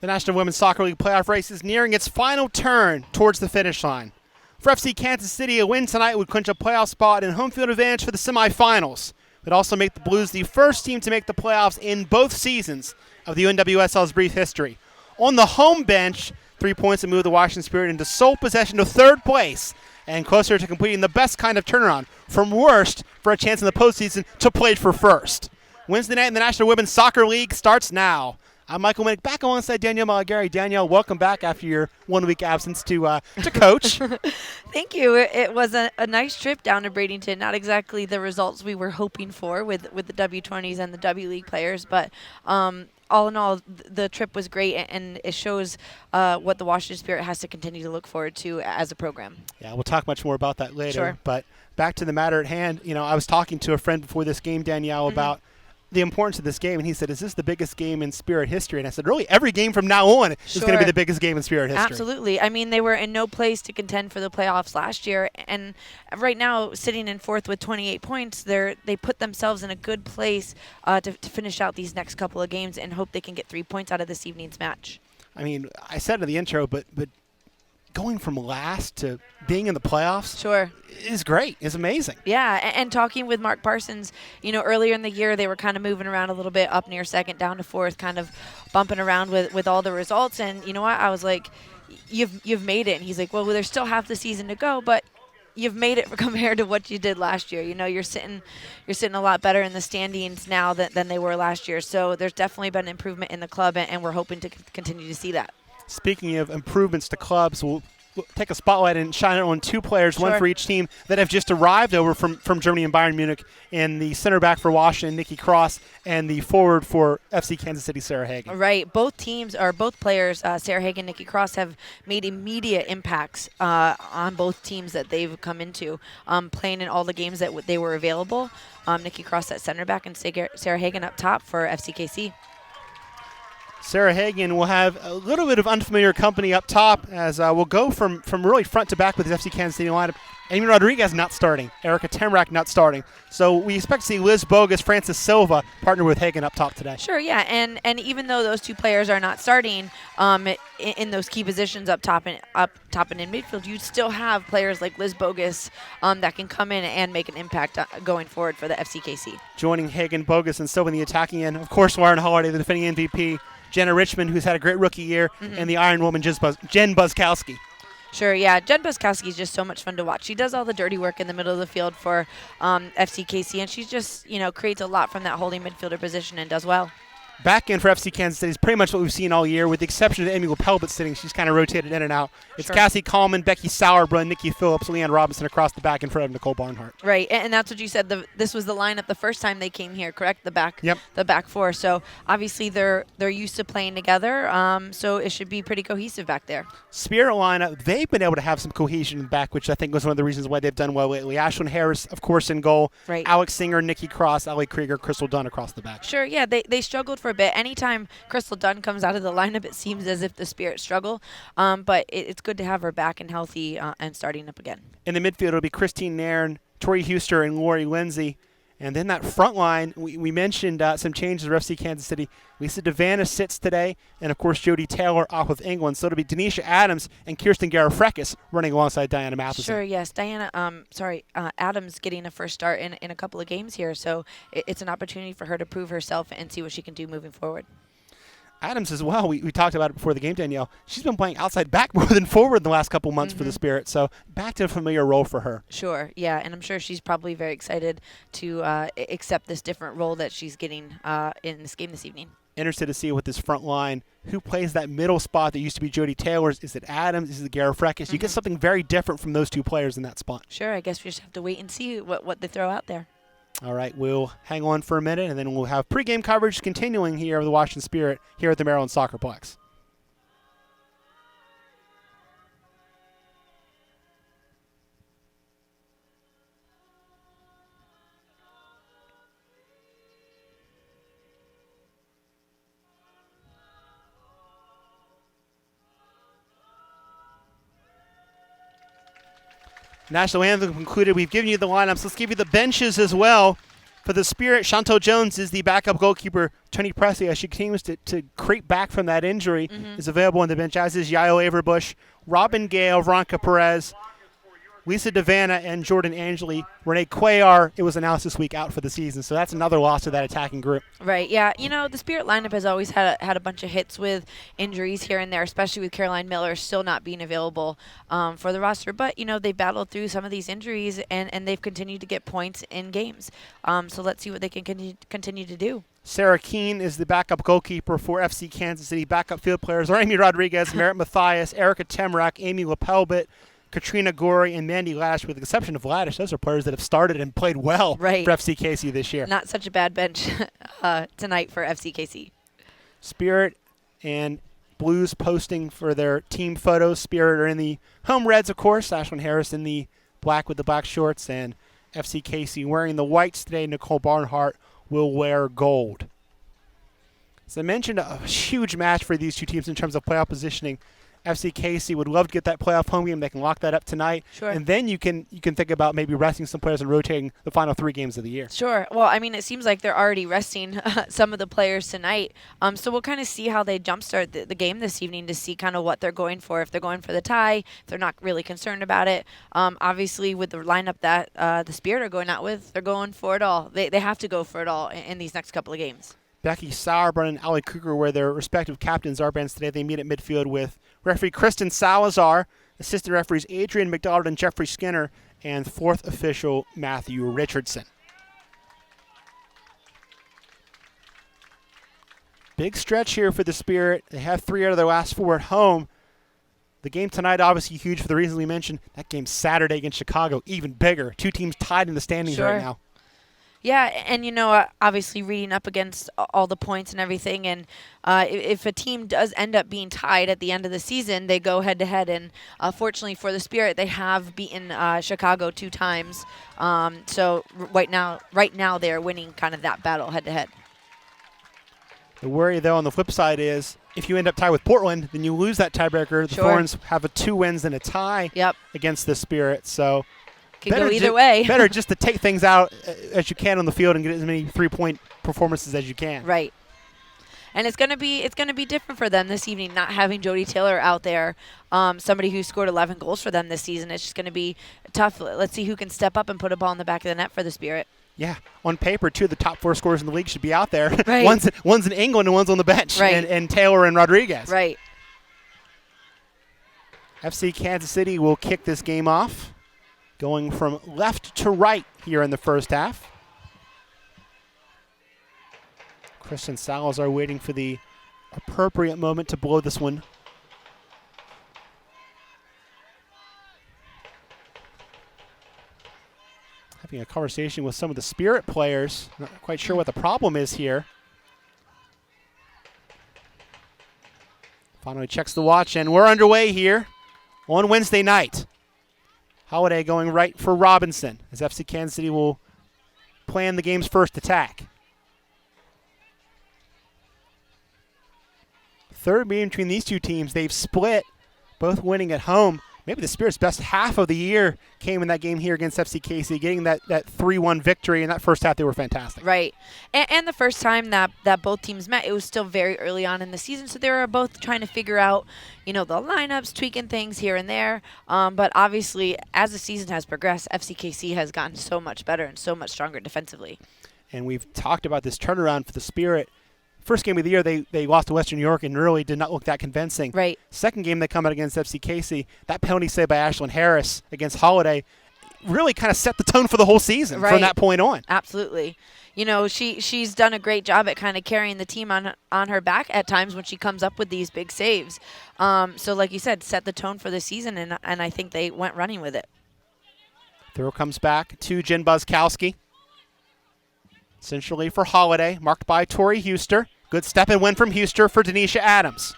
The National Women's Soccer League playoff race is nearing its final turn towards the finish line. For FC Kansas City, a win tonight would clinch a playoff spot and home field advantage for the semifinals. It would also make the Blues the first team to make the playoffs in both seasons of the UNWSL's brief history. On the home bench, 3 points would move the Washington Spirit into sole possession of third place and closer to completing the best kind of turnaround, from worst for a chance in the postseason to play for first. Wednesday night in the National Women's Soccer League starts now. I'm Michael Minnick, back alongside Danielle Malagari. Danielle, welcome back after your 1 week absence to coach. Thank you. It was a nice trip down to Bradenton. Not exactly the results we were hoping for with the W20s and the W League players, but all in all, the trip was great, and it shows what the Washington Spirit has to continue to look forward to as a program. Yeah, we'll talk much more about that later. Sure. But back to the matter at hand, I was talking to a friend before this game, Danielle, about the importance of this game, and he said, is this the biggest game in Spirit history? And I said, really, every game from now on is going to be the biggest game in Spirit history. Absolutely. I mean, they were in no place to contend for the playoffs last year, and right now, sitting in fourth with 28 points, they put themselves in a good place to finish out these next couple of games and hope they can get 3 points out of this evening's match. I mean, I said in the intro, but going from last to being in the playoffs is great. It's amazing. Yeah, and talking with Mark Parsons, earlier in the year they were kind of moving around a little bit, up near second, down to fourth, kind of bumping around with all the results. And you know what? I was like, you've made it. And he's like, well, there's still half the season to go, but you've made it compared to what you did last year. You're sitting a lot better in the standings now than they were last year. So there's definitely been improvement in the club, and we're hoping to continue to see that. Speaking of improvements to clubs, we'll take a spotlight and shine it on two players, one for each team, that have just arrived over from Germany and Bayern Munich, and the center back for Washington, Nikki Cross, and the forward for FC Kansas City, Sarah Hagen. Right. Both players, Sarah Hagen and Nikki Cross, have made immediate impacts on both teams that they've come into, playing in all the games that they were available. Nikki Cross at center back and Sarah Hagen up top for FCKC. Sarah Hagen will have a little bit of unfamiliar company up top, as we'll go from really front to back with the FC Kansas City lineup. Amy Rodriguez not starting. Erica Temrak not starting. So we expect to see Liz Bogus, Francis Silva partner with Hagen up top today. Sure, yeah. And even though those two players are not starting in those key positions up top and in midfield, you still have players like Liz Bogus that can come in and make an impact going forward for the FCKC. Joining Hagen, Bogus, and Silva in the attacking end, of course, Lauren Holiday, the defending MVP, Jenna Richmond, who's had a great rookie year, and the Iron Woman, Jen Buskowski. Sure, yeah. Jen Buskowski is just so much fun to watch. She does all the dirty work in the middle of the field for FCKC, and she's just, creates a lot from that holding midfielder position and does well. Back in for FC Kansas City is pretty much what we've seen all year, with the exception of Amy Pelbit sitting. She's kind of rotated in and out. It's Cassie Coleman, Becky Sauerbrunn, Nikki Phillips, Leanne Robinson across the back in front of Nicole Barnhart. Right, and that's what you said. This was the lineup the first time they came here, correct? The back four. So obviously they're used to playing together, so it should be pretty cohesive back there. Spirit lineup, they've been able to have some cohesion in the back, which I think was one of the reasons why they've done well lately. Ashlyn Harris, of course, in goal. Right. Alex Singer, Nikki Cross, Allie Krieger, Crystal Dunn across the back. Sure, yeah, they struggled for a bit. Anytime Crystal Dunn comes out of the lineup, it seems as if the Spirit struggle, but it's good to have her back and healthy and starting up again. In the midfield, it'll be Christine Nairn, Tori Huster, and Lori Lindsay. And then that front line, we mentioned some changes for FC Kansas City. Lisa Devanna sits today, and, of course, Jodie Taylor off with England. So it'll be Denisha Adams and Kirsten Garafrekis running alongside Diana Matheson. Sure, yes. Adams getting a first start in a couple of games here. So it's an opportunity for her to prove herself and see what she can do moving forward. Adams as well, we talked about it before the game, Danielle. She's been playing outside back more than forward in the last couple months for the Spirit, so back to a familiar role for her. Sure, yeah, and I'm sure she's probably very excited to accept this different role that she's getting in this game this evening. Interested to see with this front line, who plays that middle spot that used to be Jodie Taylor's. Is it Adams? Is it Garafrekis? You get something very different from those two players in that spot. Sure, I guess we just have to wait and see what they throw out there. All right, we'll hang on for a minute, and then we'll have pregame coverage continuing here of the Washington Spirit here at the Maryland Soccerplex. National anthem concluded. We've given you the lineups. Let's give you the benches as well for For the Spirit, Chantel Jones is the backup goalkeeper. Tony Presley, as she continues to creep back from that injury, is available on the bench, as is Yael Averbush, Robin Gale, Veronica Perez, Lisa Devanna, and Jordan Angeli. Renee Cuellar, it was announced this week, out for the season. So that's another loss to that attacking group. Right, yeah. The Spirit lineup has always had a bunch of hits with injuries here and there, especially with Caroline Miller still not being available for the roster. But, they battled through some of these injuries, and they've continued to get points in games. So let's see what they can continue to do. Sarah Keene is the backup goalkeeper for FC Kansas City. Backup field players are Amy Rodriguez, Merritt Mathias, Erica Temrak, Amy Lepelbit, Katrina Gorey, and Mandy Lash. With the exception of Lash, those are players that have started and played well for FCKC this year. Not such a bad bench tonight for FCKC. Spirit and Blues posting for their team photos. Spirit are in the home reds, of course. Ashlyn Harris in the black with the black shorts, and FCKC wearing the whites today. Nicole Barnhart will wear gold. As I mentioned, a huge match for these two teams in terms of playoff positioning. FCKC would love to get that playoff home game. They can lock that up tonight. Sure. And then you can think about maybe resting some players and rotating the final 3 games of the year. Sure. Well, it seems like they're already resting some of the players tonight. So we'll kind of see how they jumpstart the game this evening to see kind of what they're going for. If they're going for the tie, if they're not really concerned about it. Obviously, with the lineup that the Spirit are going out with, they're going for it all. They have to go for it all in these next couple of games. Becky Sauerbrunn and Ali Kruger were their respective captains. Arbands today. They meet at midfield with referee Kristen Salazar, assistant referees Adrian McDonald and Jeffrey Skinner, and 4th official Matthew Richardson. Big stretch here for the Spirit. They have 3 out of their last 4 at home. The game tonight obviously huge for the reasons we mentioned. That game Saturday against Chicago, even bigger. 2 teams tied in the standings right now. Yeah, and obviously reading up against all the points and everything, and if a team does end up being tied at the end of the season, they go head-to-head, and fortunately for the Spirit, they have beaten Chicago 2 times. So right now they're winning kind of that battle head-to-head. The worry, though, on the flip side is if you end up tied with Portland, then you lose that tiebreaker. The Thorns have 2 wins and a tie against the Spirit, so can go either way. Better just to take things out as you can on the field and get as many 3-point performances as you can. Right. And it's gonna be different for them this evening, not having Jodie Taylor out there, somebody who scored 11 goals for them this season. It's just gonna be tough. Let's see who can step up and put a ball in the back of the net for the Spirit. Yeah, on paper, 2 of the top 4 scorers in the league should be out there. Right. one's in England and one's on the bench. Right. And Taylor and Rodriguez. Right. FC Kansas City will kick this game off, going from left to right here in the first half. Kristen Salazar waiting for the appropriate moment to blow this one. Having a conversation with some of the Spirit players. Not quite sure what the problem is here. Finally checks the watch, and we're underway here on Wednesday night. Holiday going right for Robinson as FC Kansas City will plan the game's first attack. Third meeting between these two teams. They've split, both winning at home. Maybe the Spirit's best half of the year came in that game here against FCKC, getting that 3-1 victory. In that first half, they were fantastic. Right. And the first time that both teams met, it was still very early on in the season, so they were both trying to figure out, the lineups, tweaking things here and there. But obviously, as the season has progressed, FCKC has gotten so much better and so much stronger defensively. And we've talked about this turnaround for the Spirit. First game of the year, they lost to Western New York and really did not look that convincing. Right. Second game, they come out against FCKC. That penalty saved by Ashlyn Harris against Holiday really kind of set the tone for the whole season from that point on. Absolutely. She's done a great job at kind of carrying the team on her back at times when she comes up with these big saves. So like you said, set the tone for the season, and I think they went running with it. Throw comes back to Jen Buskowski. Essentially for Holiday, marked by Tori Huster. Good step and win from Huster for Denisha Adams.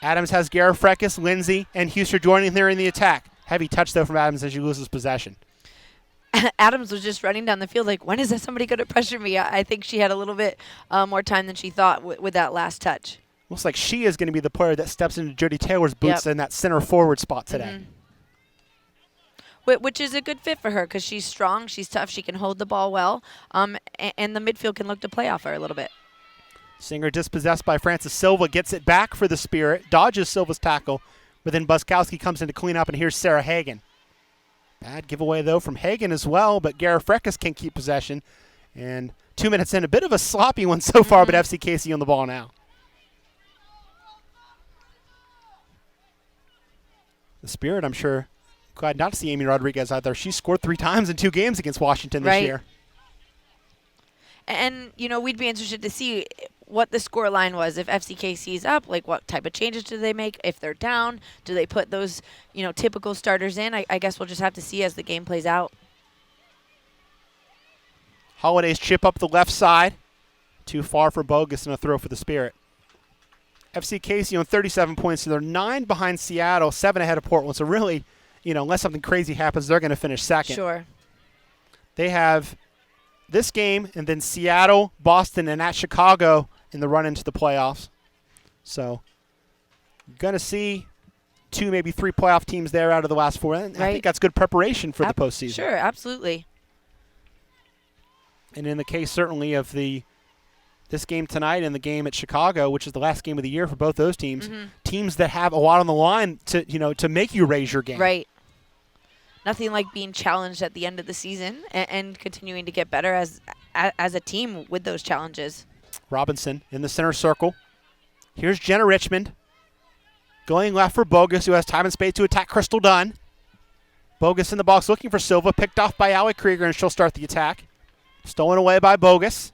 Adams has Gara Freckes, Lindsay, and Huster joining there in the attack. Heavy touch, though, from Adams as she loses possession. Adams was just running down the field like, when is that somebody going to pressure me? I think she had a little bit more time than she thought with that last touch. Looks like she is going to be the player that steps into Jodie Taylor's boots in that center forward spot today. Mm-hmm. which is a good fit for her because she's strong, she's tough, she can hold the ball well, and the midfield can look to play off her a little bit. Singer dispossessed by Francis Silva, gets it back for the Spirit, dodges Silva's tackle, but then Buskowski comes in to clean up, and here's Sarah Hagan. Bad giveaway, though, from Hagan as well, but Gareth Freckes can keep possession. And 2 minutes in, a bit of a sloppy one so far, but FCKC on the ball now. The Spirit, I'm sure, glad not to see Amy Rodriguez out there. She scored 3 times in 2 games against Washington this year. And, we'd be interested to see what the score line was. If FCKC is up, like what type of changes do they make? If they're down, do they put those, typical starters in? I guess we'll just have to see as the game plays out. Holiday's chip up the left side. Too far for Bogus and a throw for the Spirit. FCKC on 37 points, so they're 9 behind Seattle, 7 ahead of Portland. So really, unless something crazy happens, they're going to finish second. Sure. They have this game and then Seattle, Boston, and at Chicago in the run into the playoffs. So you're going to see 2, maybe 3 playoff teams there out of the last 4. And I think that's good preparation for the postseason. Sure, absolutely. And in the case certainly of this game tonight and the game at Chicago, which is the last game of the year for both those teams, teams that have a lot on the line to make you raise your game. Right. Nothing like being challenged at the end of the season and continuing to get better as a team with those challenges. Robinson in the center circle. Here's Jenna Richmond. Going left for Bogus, who has time and space to attack Crystal Dunn. Bogus in the box looking for Silva, picked off by Allie Krieger, and she'll start the attack. Stolen away by Bogus.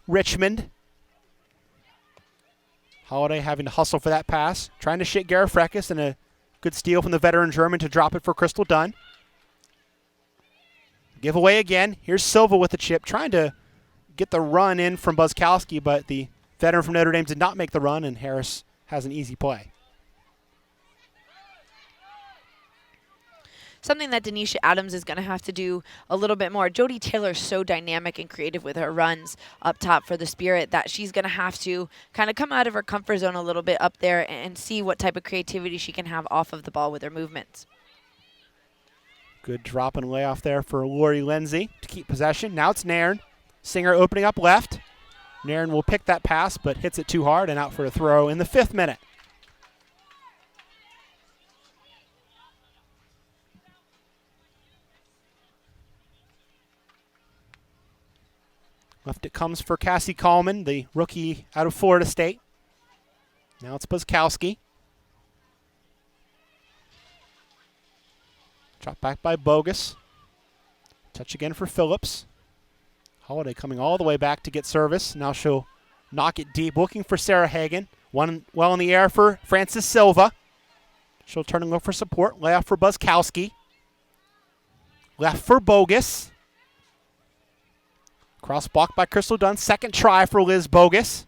Richmond. Holiday having to hustle for that pass. Trying to shit Gareth Freckes, and a good steal from the veteran German to drop it for Crystal Dunn. Giveaway again. Here's Silva with the chip, trying to get the run in from Buskowski, but the veteran from Notre Dame did not make the run, and Harris has an easy play. Something that Denisha Adams is going to have to do a little bit more. Jodie Taylor is so dynamic and creative with her runs up top for the Spirit that she's going to have to kind of come out of her comfort zone a little bit up there and see what type of creativity she can have off of the ball with her movements. Good drop and layoff there for Lori Lindsay to keep possession. Now it's Nairn. Singer opening up left. Nairn will pick that pass, but hits it too hard and out for a throw in the 5th minute. Left it comes for Cassie Coleman, the rookie out of Florida State. Now it's Buskowski. Drop back by Bogus. Touch again for Phillips. Holiday coming all the way back to get service. Now she'll knock it deep, looking for Sarah Hagan. One well in the air for Francis Silva. She'll turn and look for support. Layoff for Buskowski. Left for Bogus. Cross block by Crystal Dunn. Second try for Liz Bogus.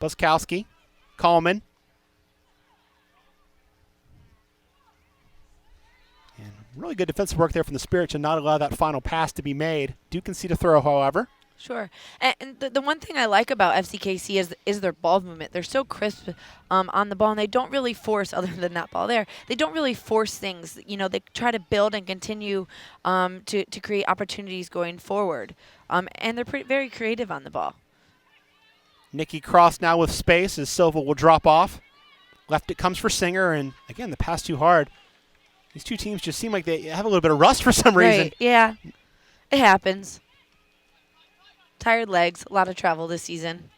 Buskowski. Coleman. And really good defensive work there from the Spirit to not allow that final pass to be made. Do concede a throw, however. Sure. And the one thing I like about FCKC is their ball movement. They're so crisp on the ball, and they don't really force, other than that ball there, they don't really force things. They try to build and continue to create opportunities going forward. And they're very creative on the ball. Nikki Cross now with space as Silva will drop off. Left it comes for Singer, and again, the pass too hard. These two teams just seem like they have a little bit of rust for some reason. Right, yeah. It happens. Tired legs, a lot of travel this season.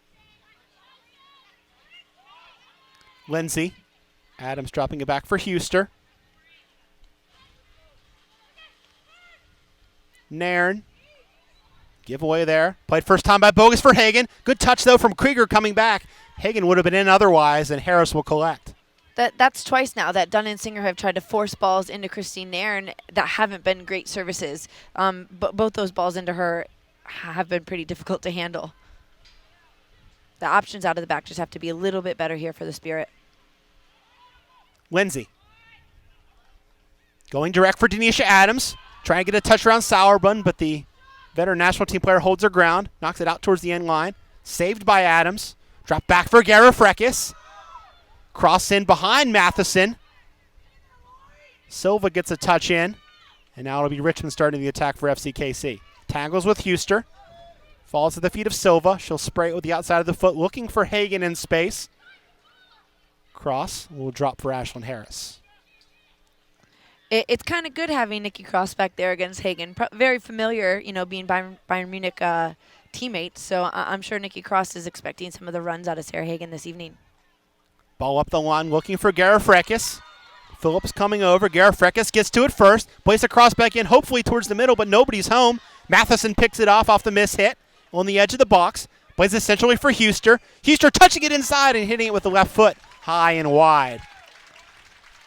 Lindsay. Adams dropping it back for Huster. Nairn. Giveaway there. Played first time by Bogus for Hagan. Good touch, though, from Krieger coming back. Hagan would have been in otherwise, and Harris will collect. That's twice now that Dunn and Singer have tried to force balls into Christine Nairn that haven't been great services. But both those balls into her have been pretty difficult to handle. The options out of the back just have to be a little bit better here for the Spirit. Lindsay. Going direct for Denisha Adams. Trying to get a touch around Sauerbrunn, but the veteran national team player holds her ground. Knocks it out towards the end line. Saved by Adams. Drop back for Gareth Freckes. Cross in behind Matheson. Silva gets a touch in. And now it'll be Richmond starting the attack for FCKC. Tangles with Huster. Falls at the feet of Silva. She'll spray it with the outside of the foot, looking for Hagan in space. Cross will drop for Ashlyn Harris. It's kind of good having Nikki Cross back there against Hagan. Very familiar, being Bayern Munich teammates. So I'm sure Nikki Cross is expecting some of the runs out of Sarah Hagan this evening. Ball up the line, looking for Garifrekis. Phillips coming over. Garifrekis gets to it first. Plays a cross back in, hopefully towards the middle, but nobody's home. Matheson picks it off the miss hit on the edge of the box. Plays essentially for Huster. Huster touching it inside and hitting it with the left foot high and wide.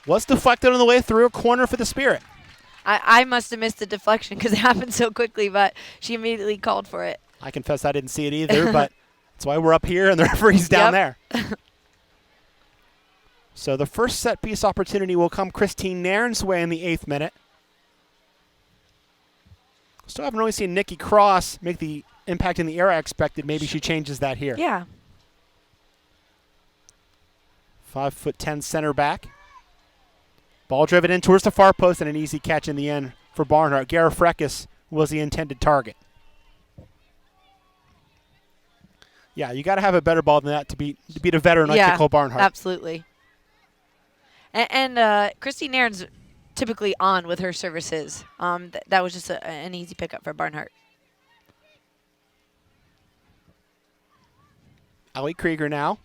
Was deflected on the way through a corner for the Spirit. I must have missed the deflection because it happened so quickly, but she immediately called for it. I confess I didn't see it either, but that's why we're up here and the referee's down there. So the first set piece opportunity will come Christine Nairn's way in the 8th minute. Still haven't really seen Nikki Cross make the impact in the air I expected. Maybe she changes that here. Yeah. 5'10" center back. Ball driven in towards the far post and an easy catch in the end for Barnhart. Garifrekis was the intended target. Yeah, you got to have a better ball than that to beat a veteran like Nicole Barnhart. Absolutely. And Christy Nairn's typically on with her services. That was just an easy pickup for Barnhart. Allie Krieger now,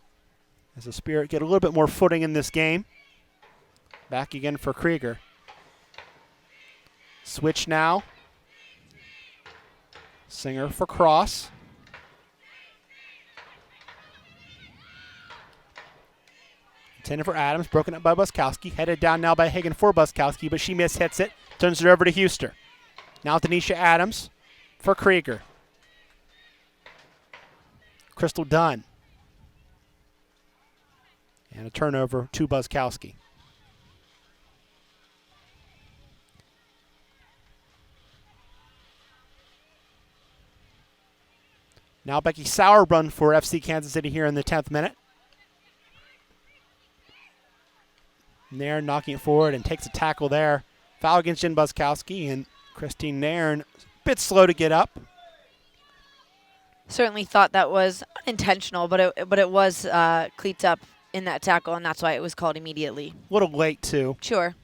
as the Spirit get a little bit more footing in this game. Back again for Krieger. Switch now. Singer for Cross. Intended for Adams, broken up by Buskowski. Headed down now by Hagan for Buskowski, but she mishits it. Turns it over to Huster. Now Tanisha Adams for Krieger. Crystal Dunn. And a turnover to Buskowski. Now Becky Sauerbrunn for FC Kansas City here in the 10th minute. Nairn knocking it forward and takes a tackle there. Foul against Jen Buskowski, and Christine Nairn a bit slow to get up. Certainly thought that was unintentional, but it was cleats up in that tackle, and that's why it was called immediately. A little late, too. Sure.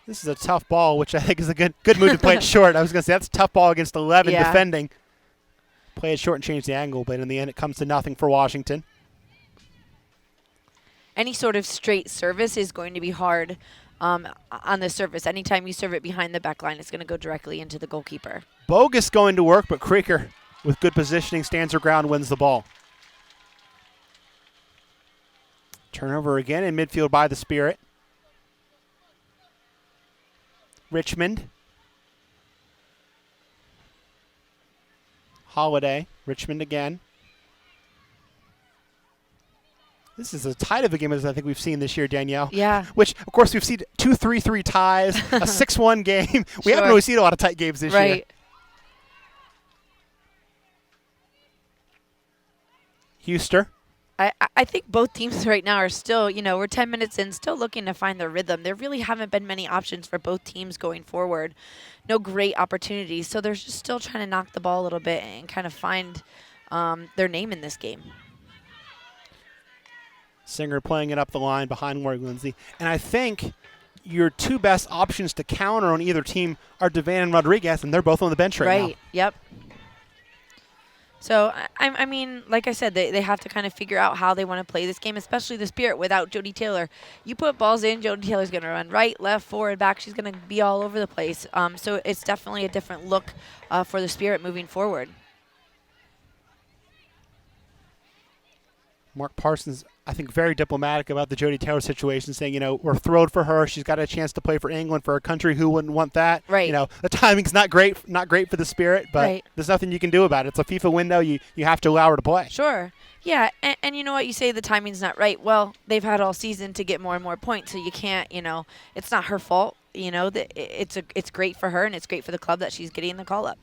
This is a tough ball, which I think is a good move to play it short. I was going to say that's a tough ball against 11 defending. Play it short and change the angle, but in the end it comes to nothing for Washington. Any sort of straight service is going to be hard on the surface. Anytime you serve it behind the back line, it's going to go directly into the goalkeeper. Bogus going to work, but Krieger, with good positioning, stands her ground, wins the ball. Turnover again in midfield by the Spirit. Richmond. Holiday. Richmond again. This is as tight of a game as I think we've seen this year, Danielle. Yeah. Which, of course, we've seen 2 3-3 ties, a 6-1 game. We haven't really seen a lot of tight games this year. Right. Huster. I think both teams right now are still, we're 10 minutes in, still looking to find their rhythm. There really haven't been many options for both teams going forward. No great opportunities. So they're just still trying to knock the ball a little bit and kind of find their name in this game. Singer playing it up the line behind Lori Lindsay. And I think your two best options to counter on either team are Devan and Rodriguez, and they're both on the bench right now. Right, yep. So, I mean, like I said, they have to kind of figure out how they want to play this game, especially the Spirit without Jody Taylor. You put balls in, Jody Taylor's going to run right, left, forward, back. She's going to be all over the place. So it's definitely a different look for the Spirit moving forward. Mark Parsons, I think, very diplomatic about the Jody Taylor situation, saying, we're thrilled for her. She's got a chance to play for England, for a country who wouldn't want that. Right. The timing's not great for the Spirit, but there's nothing you can do about it. It's a FIFA window. You have to allow her to play. Sure. Yeah, and you know what? You say the timing's not right. Well, they've had all season to get more and more points, so you can't, it's not her fault. it's great for her and it's great for the club that she's getting the call up.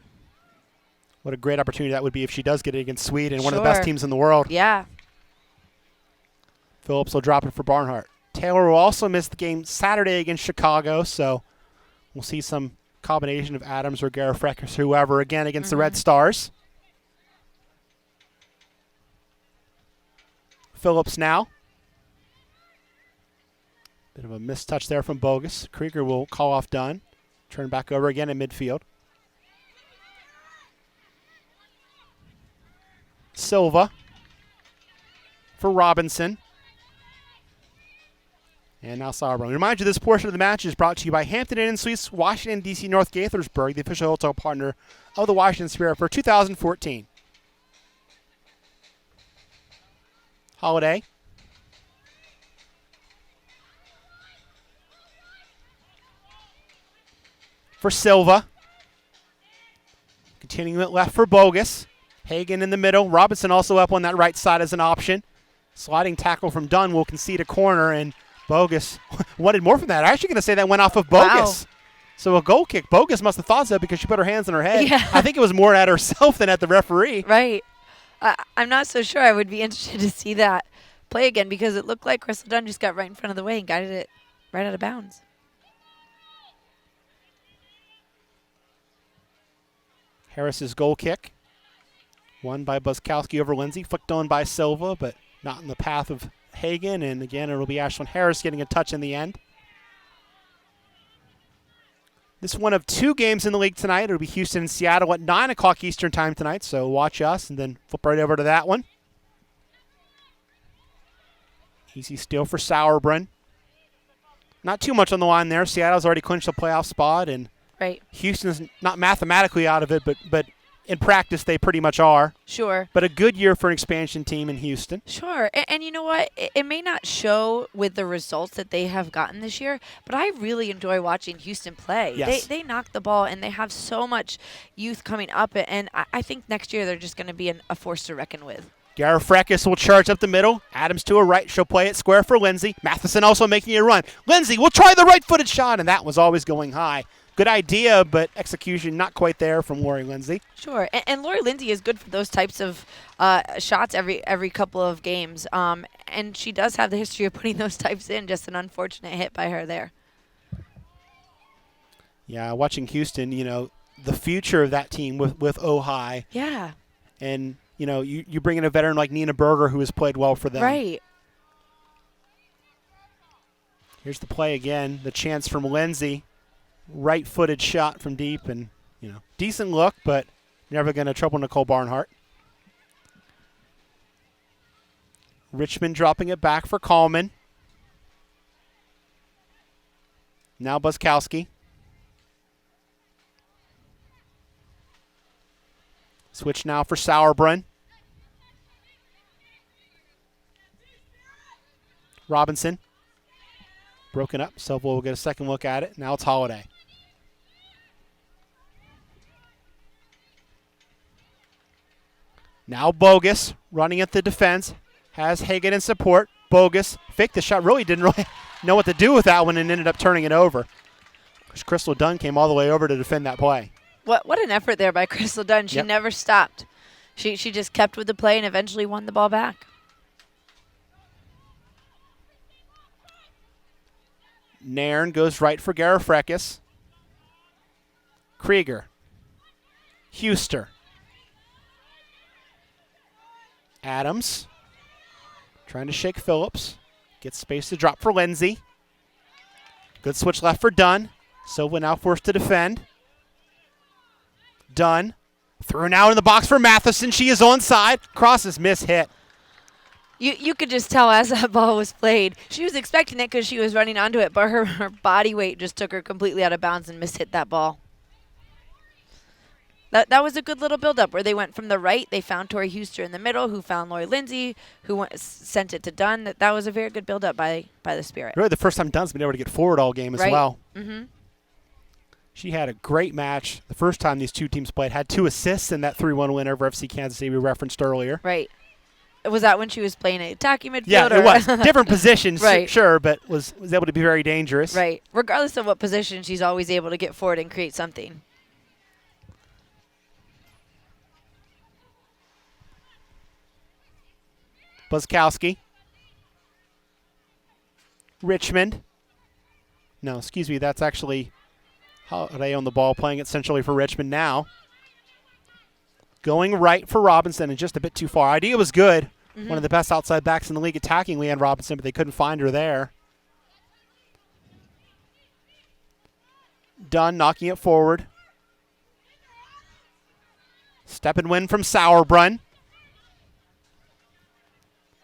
What a great opportunity that would be if she does get it against Sweden, one of the best Sure. teams in the world. Yeah. Phillips will drop it for Barnhart. Taylor will also miss the game Saturday against Chicago, so we'll see some combination of Adams or Garifrekis, whoever, again against the Red Stars. Phillips now. Bit of a missed touch there from Bogus. Krieger will call off Dunn. Turn back over again in midfield. Silva for Robinson. And now Sauerbrunn. Remind you, this portion of the match is brought to you by Hampton Inn & Suites, Washington, D.C. North Gaithersburg, the official hotel partner of the Washington Spirit for 2014. Holiday. For Silva. Continuing it left for Bogus. Hagen in the middle. Robinson also up on that right side as an option. Sliding tackle from Dunn will concede a corner, and Bogus wanted more from that. I'm actually going to say that went off of Bogus. Wow. So a goal kick. Bogus must have thought so because she put her hands on her head. Yeah. I think it was more at herself than at the referee. Right. I'm not so sure. I would be interested to see that play again because it looked like Crystal Dunn just got right in front of the way and guided it right out of bounds. Harris's goal kick. Won by Buskowski over Lindsay. Flicked on by Silva, but not in the path of Hagen. And again, it'll be Ashlyn Harris getting a touch in the end. This one of two games in the league tonight. It'll be Houston and Seattle at 9 o'clock Eastern time tonight. So watch us and then flip right over to that one. Easy steal for Sauerbrunn. Not too much on the line there. Seattle's already clinched a playoff spot, and right. Houston's not mathematically out of it, but in practice they pretty much are. Sure. But a good year for an expansion team in Houston. Sure. And you know what? It may not show with the results that they have gotten this year, but I really enjoy watching Houston play. Yes. They knock the ball, and they have so much youth coming up, and I think next year they're just going to be a force to reckon with. Garifrekis will charge up the middle. Adams to her right. She'll play it square for Lindsay. Matheson also making a run. Lindsay will try the right-footed shot, and that was always going high. Good idea, but execution not quite there from Lori Lindsay. Sure, and Lori Lindsay is good for those types of shots every couple of games, and she does have the history of putting those types in. Just an unfortunate hit by her there. Yeah, watching Houston, the future of that team with Ojai. Yeah. And, you bring in a veteran like Nina Berger who has played well for them. Right. Here's the play again. The chance from Lindsay. Right-footed shot from deep, and decent look, but never going to trouble Nicole Barnhart. Richmond dropping it back for Kallman. Now Buskowski. Switch now for Sauerbrunn. Robinson. Broken up. Silva will get a second look at it. Now it's Holiday. Now Bogus running at the defense. Has Hagen in support. Bogus faked the shot. Really didn't know what to do with that one and ended up turning it over. Crystal Dunn came all the way over to defend that play. What an effort there by Crystal Dunn. She never stopped. She just kept with the play and eventually won the ball back. Nairn goes right for Garifrekis. Krieger. Huster. Adams. Trying to shake Phillips. Gets space to drop for Lindsay. Good switch left for Dunn. Silva now forced to defend. Dunn. Through now in the box for Matheson. She is onside. Crosses miss hit. You could just tell as that ball was played. She was expecting it because she was running onto it, but her body weight just took her completely out of bounds and mishit that ball. That was a good little build-up where they went from the right. They found Tori Huster in the middle, who found Lori Lindsay, who sent it to Dunn. That was a very good build-up by the Spirit. Really the first time Dunn's been able to get forward all game as well. Mm-hmm. She had a great match the first time these two teams played. Had 2 assists in that 3-1 win over FC Kansas City we referenced earlier. Right. Was that when she was playing attacking midfield? Yeah, or? it was. Different positions, Right. sure, but was able to be very dangerous. Right. Regardless of what position, she's always able to get forward and create something. Buskowski. Richmond. No, excuse me, that's actually Holiday on the ball, playing it centrally for Richmond now. Going right for Robinson and just a bit too far. Idea was good. Mm-hmm. One of the best outside backs in the league attacking Leanne Robinson, but they couldn't find her there. Dunn knocking it forward. Step and win from Sauerbrunn.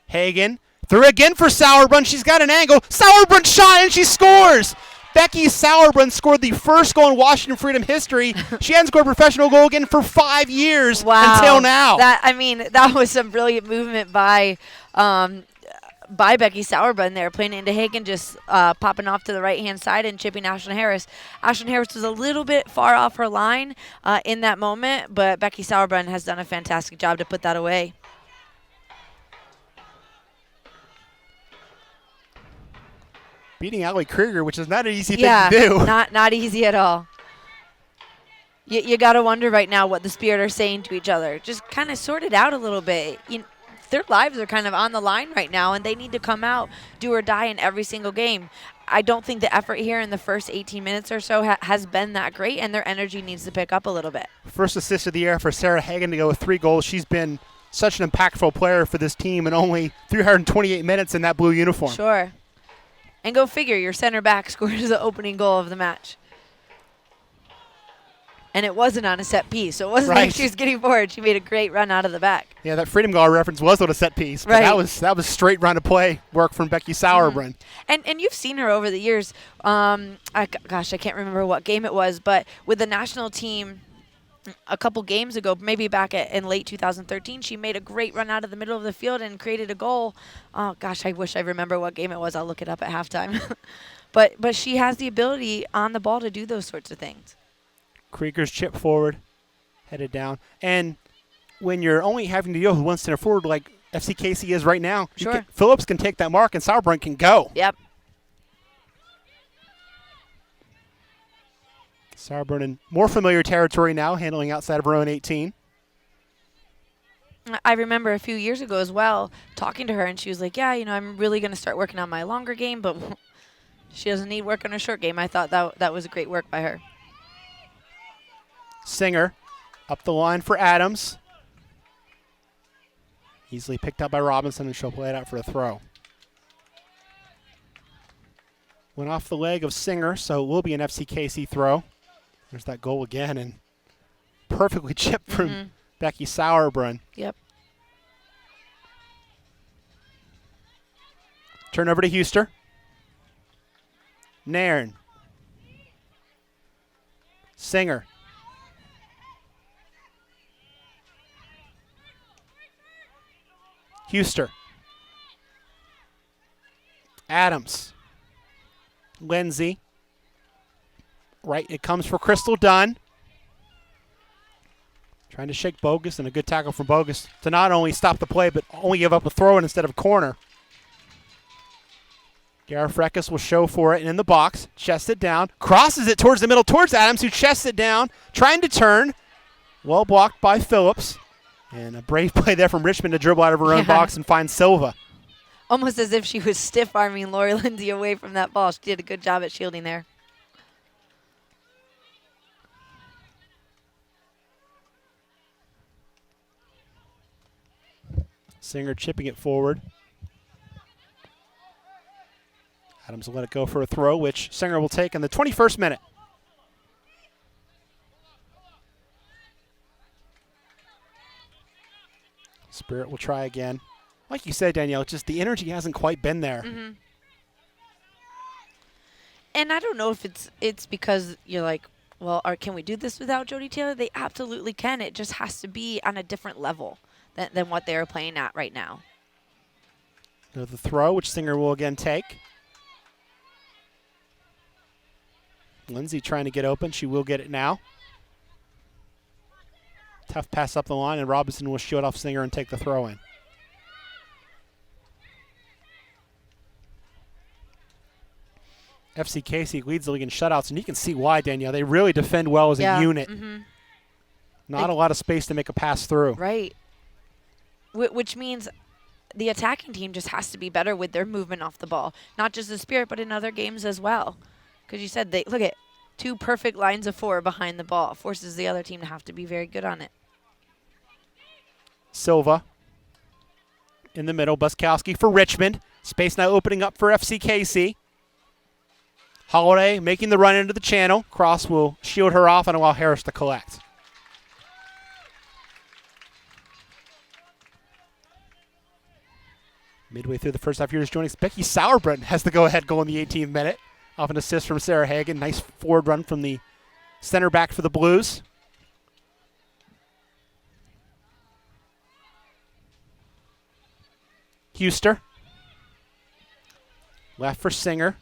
Hagen through again for Sauerbrunn. She's got an angle. Sauerbrunn shot and she scores. Becky Sauerbrunn scored the first goal in Washington Freedom history. She hadn't scored a professional goal again for 5 years until now. That was some brilliant movement by Becky Sauerbrunn there, playing it into Hagen, just popping off to the right-hand side and chipping Ashlyn Harris. Ashlyn Harris was a little bit far off her line in that moment, but Becky Sauerbrunn has done a fantastic job to put that away. Beating Allie Krieger, which is not an easy thing Yeah, to do. not easy at all. You got to wonder right now what the Spirit are saying to each other. Just kind of sort it out a little bit. Their lives are kind of on the line right now, and they need to come out, do or die in every single game. I don't think the effort here in the first 18 minutes or so has been that great, and their energy needs to pick up a little bit. First assist of the year for Sarah Hagen to go with 3 goals. She's been such an impactful player for this team in only 328 minutes in that blue uniform. Sure. And go figure, your center back scores the opening goal of the match. And it wasn't on a set piece, so it wasn't like she was getting forward. She made a great run out of the back. Yeah, that Freedom Goal reference was on a set piece, but that was straight run of play work from Becky Sauerbrunn. And you've seen her over the years. I can't remember what game it was, but with the national team a couple games ago, maybe back in late 2013, she made a great run out of the middle of the field and created a goal. Oh, gosh, I wish I remember what game it was. I'll look it up at halftime. but she has the ability on the ball to do those sorts of things. Krieger's chip forward, headed down. And when you're only having to deal with one center forward like FC Casey is right now, Phillips can take that mark and Sauerbrunn can go. Yep. Sauerbrunn in more familiar territory now, handling outside of her own 18. I remember a few years ago as well talking to her, and she was like, yeah, I'm really going to start working on my longer game, but she doesn't need work on her short game. I thought that was a great work by her. Singer up the line for Adams. Easily picked up by Robinson, and she'll play it out for a throw. Went off the leg of Singer, so it will be an FC Casey throw. There's that goal again, and perfectly chipped from Becky Sauerbrunn. Yep. Turn over to Huster. Nairn. Singer. Huster. Adams. Lindsay. Right, it comes for Crystal Dunn. Trying to shake Bogus, and a good tackle from Bogus to not only stop the play, but only give up a throw-in instead of a corner. Gareth Freckes will show for it, and in the box, chests it down, crosses it towards the middle, towards Adams, who chests it down, trying to turn. Well blocked by Phillips. And a brave play there from Richmond to dribble out of her own box and find Silva. Almost as if she was stiff-arming Lori Lindsay away from that ball. She did a good job at shielding there. Singer chipping it forward. Adams will let it go for a throw, which Singer will take in the 21st minute. Spirit will try again. Like you said, Danielle, just the energy hasn't quite been there. Mm-hmm. And I don't know if it's because you're like, well, can we do this without Jodie Taylor? They absolutely can. It just has to be on a different level than what they're playing at right now. The throw, which Singer will again take. Lindsay trying to get open. She will get it now. Tough pass up the line, and Robinson will shoot off Singer and take the throw in. FC Casey leads the league in shutouts, and you can see why, Danielle. They really defend well as a unit. Not a lot of space to make a pass through. Right. Which means the attacking team just has to be better with their movement off the ball. Not just the Spirit, but in other games as well. Because you said, look at 2 perfect lines of 4 behind the ball. Forces the other team to have to be very good on it. Silva in the middle. Buskowski for Richmond. Space now opening up for FC Casey. Holiday making the run into the channel. Cross will shield her off and allow Harris to collect. Midway through the first half, here is joining us. Becky Sauerbrunn has the go-ahead goal in the 18th minute. Off an assist from Sarah Hagen. Nice forward run from the center back for the Blues. Huster. Left for Singer.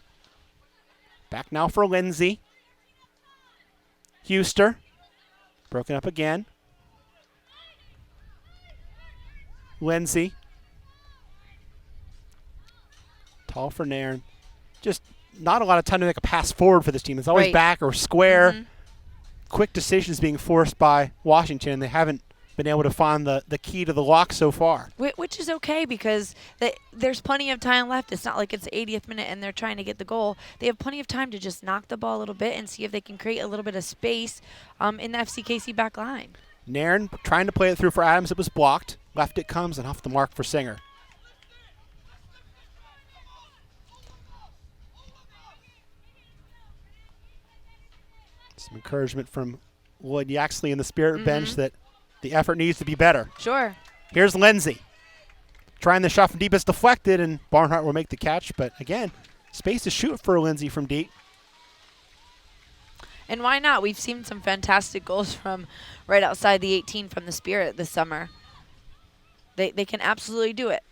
Back now for Lindsay. Huster. Broken up again. Lindsay. Tall for Nairn. Just not a lot of time to make a pass forward for this team. It's always back or square. Quick decisions being forced by Washington. They haven't been able to find the key to the lock so far. Which is okay because there's plenty of time left. It's not like it's the 80th minute and they're trying to get the goal. They have plenty of time to just knock the ball a little bit and see if they can create a little bit of space in the FCKC back line. Nairn trying to play it through for Adams. It was blocked. Left it comes and off the mark for Singer. Some encouragement from Lloyd Yaxley in the Spirit bench that the effort needs to be better. Sure. Here's Lindsay. Trying the shot from deep is deflected, and Barnhart will make the catch. But again, space to shoot for Lindsay from deep. And why not? We've seen some fantastic goals from right outside the 18 from the Spirit this summer. They can absolutely do it.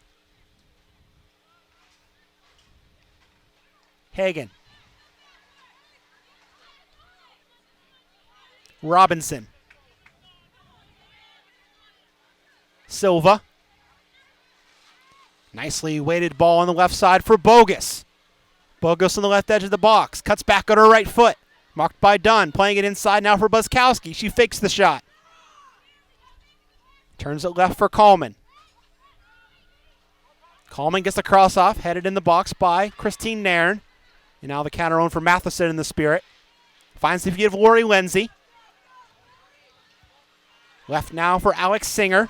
Hagen. Robinson. Silva. Nicely weighted ball on the left side for Bogus. Bogus on the left edge of the box. Cuts back on her right foot. Marked by Dunn. Playing it inside now for Buskowski. She fakes the shot. Turns it left for Coleman. Coleman gets the cross off. Headed in the box by Christine Nairn. And now the counter on for Matheson in the Spirit. Finds the feet of Lori Lindsay. Left now for Alex Singer.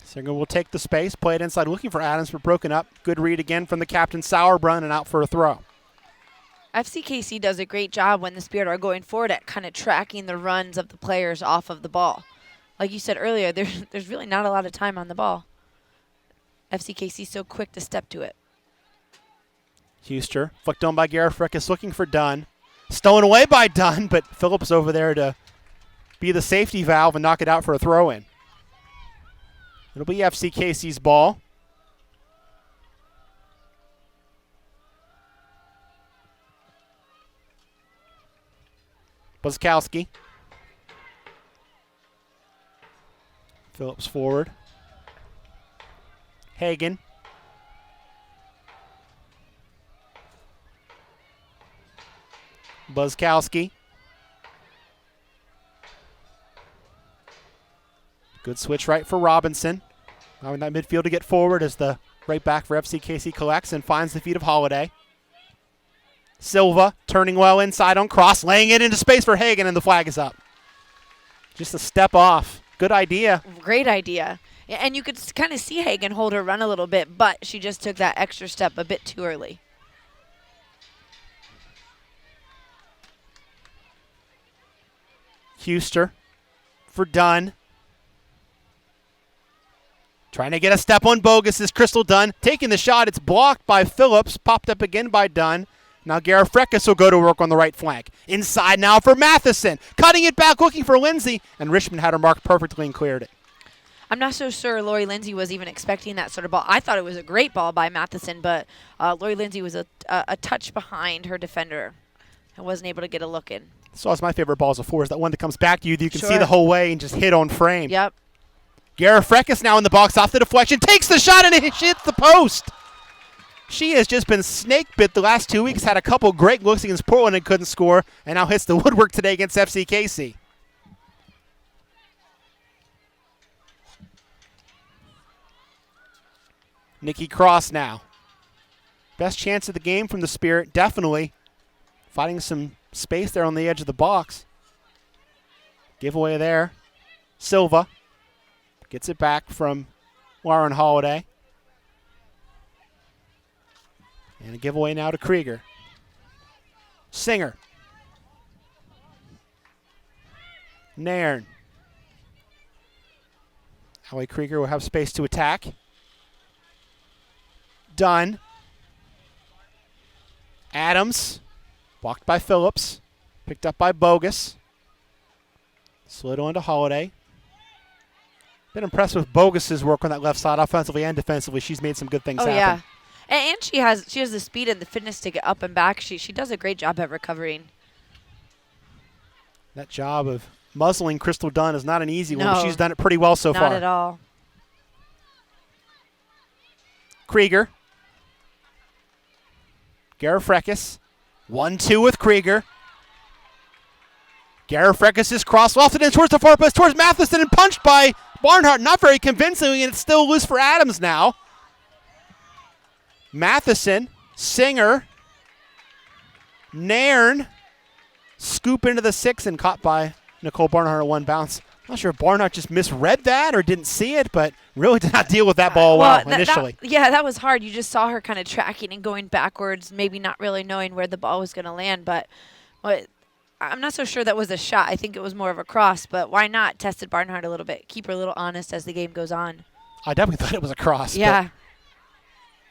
Singer will take the space, play it inside, looking for Adams, but broken up. Good read again from the captain, Sauerbrunn, and out for a throw. FCKC does a great job when the Spirit are going forward at kind of tracking the runs of the players off of the ball. Like you said earlier, there's really not a lot of time on the ball. FCKC is so quick to step to it. Huster, flicked on by Garifrickus, looking for Dunn. Stolen away by Dunn, but Phillips over there to be the safety valve and knock it out for a throw-in. It'll be FCKC's ball. Buskowski. Phillips forward. Hagen. Buskowski. Good switch right for Robinson. Now in that midfield to get forward as the right back for FCKC collects and finds the feet of Holiday. Silva turning well inside on cross, laying it into space for Hagen, and the flag is up. Just a step off. Good idea. Great idea. And you could kind of see Hagen hold her run a little bit, but she just took that extra step a bit too early. Huster for Dunn. Trying to get a step on Bogus is Crystal Dunn. Taking the shot. It's blocked by Phillips. Popped up again by Dunn. Now Garifrickus will go to work on the right flank. Inside now for Matheson. Cutting it back, looking for Lindsay. And Richmond had her marked perfectly and cleared it. I'm not so sure Lori Lindsay was even expecting that sort of ball. I thought it was a great ball by Matheson, but Lori Lindsay was a touch behind her defender and wasn't able to get a look in. So that's my favorite balls of four, is that one that comes back to you that you can see the whole way and just hit on frame. Yep. Garifrickus now in the box off the deflection. Takes the shot and it hits the post. She has just been snake bit the last 2 weeks, had a couple great looks against Portland and couldn't score, and now hits the woodwork today against FCKC. Nikki Cross now. Best chance of the game from the Spirit, definitely. Finding some space there on the edge of the box. Giveaway there. Silva gets it back from Lauren Holiday. And a giveaway now to Krieger. Singer. Nairn. Allie Krieger will have space to attack. Dunn. Adams. Blocked by Phillips. Picked up by Bogus. Slid on to Holiday. Been impressed with Bogus's work on that left side, offensively and defensively. She's made some good things happen. Yeah. And she has the speed and the fitness to get up and back. She does a great job at recovering. That job of muzzling Crystal Dunn is not an easy one, No. but she's done it pretty well so far. Not at all. Krieger. Garifrekis. 1-2 with Krieger. Garifrekis is crossed lofted in towards the far post, towards Matheson, and punched by Barnhart. Not very convincingly, and it's still loose for Adams now. Matheson, Singer, Nairn, scoop into the 6 and caught by Nicole Barnhart at one bounce. I'm not sure if Barnhart just misread that or didn't see it, but really did not deal with that ball well initially. That was hard. You just saw her kind of tracking and going backwards, maybe not really knowing where the ball was going to land. But I'm not so sure that was a shot. I think it was more of a cross, but why not? Tested Barnhart a little bit. Keep her a little honest as the game goes on. I definitely thought it was a cross. Yeah. But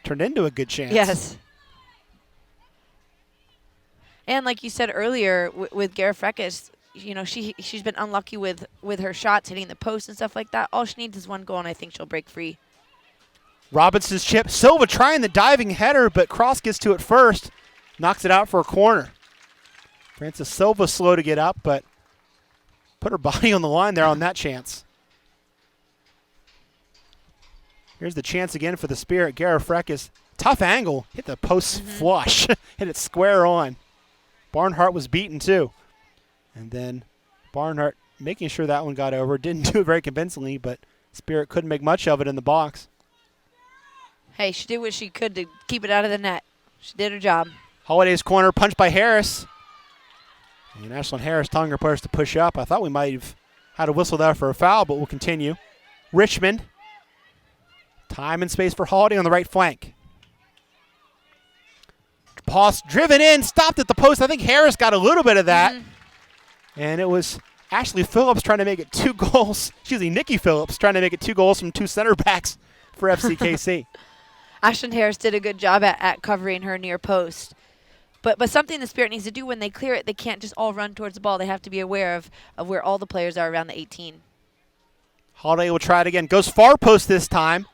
turned into a good chance. Yes. And like you said earlier with Garifrekis, you know, she's been unlucky with her shots, hitting the post and stuff like that. All she needs is one goal, and I think she'll break free. Robinson's chip. Silva trying the diving header, but Cross gets to it first. Knocks it out for a corner. Francis Silva slow to get up, but put her body on the line there on that chance. Here's the chance again for the Spirit. Garifrekis, tough angle. Hit the post flush. Hit it square on. Barnhart was beaten too. And then Barnhart making sure that one got over. Didn't do it very convincingly, but Spirit couldn't make much of it in the box. Hey, she did what she could to keep it out of the net. She did her job. Holiday's corner, punched by Harris. And Ashlyn Harris telling her players to push up. I thought we might have had a whistle there for a foul, but we'll continue. Richmond. Time and space for Holiday on the right flank. Pass driven in, stopped at the post. I think Harris got a little bit of that. And it was Ashley Phillips trying to make it 2 goals. Nikki Phillips trying to make it 2 goals from 2 center backs for FCKC. Ashlyn Harris did a good job at covering her near post. But something the Spirit needs to do when they clear it, they can't just all run towards the ball. They have to be aware of where all the players are around the 18. Holiday will try it again. Goes far post this time.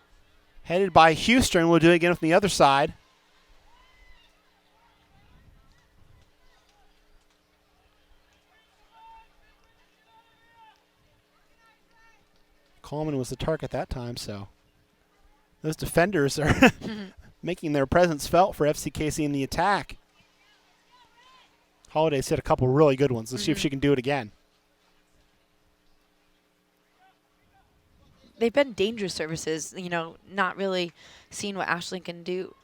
Headed by Houston. We'll do it again from the other side. Coleman was the target that time, so those defenders are making their presence felt for FCKC in the attack. Holiday's hit a couple really good ones. Let's see if she can do it again. They've been dangerous services, you know, not really seeing what Ashley can do.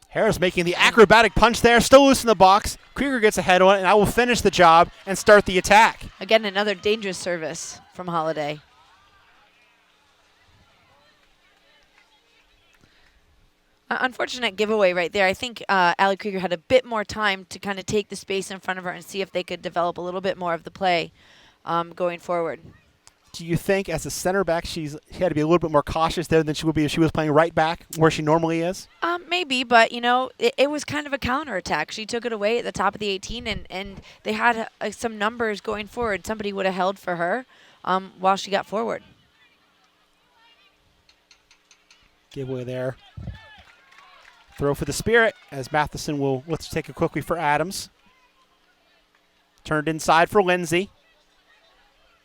Harris making the acrobatic punch there, still loose in the box. Krieger gets ahead on it, and I will finish the job and start the attack. Again, another dangerous service from Holiday. Unfortunate giveaway right there. I think Allie Krieger had a bit more time to kind of take the space in front of her and see if they could develop a little bit more of the play going forward. Do you think as a center back she had to be a little bit more cautious there than she would be if she was playing right back where she normally is? Maybe, but, you know, it was kind of a counterattack. She took it away at the top of the 18, and they had some numbers going forward. Somebody would have held for her while she got forward. Giveaway there. Throw for the Spirit as Matheson will let's take it quickly for Adams. Turned inside for Lindsay.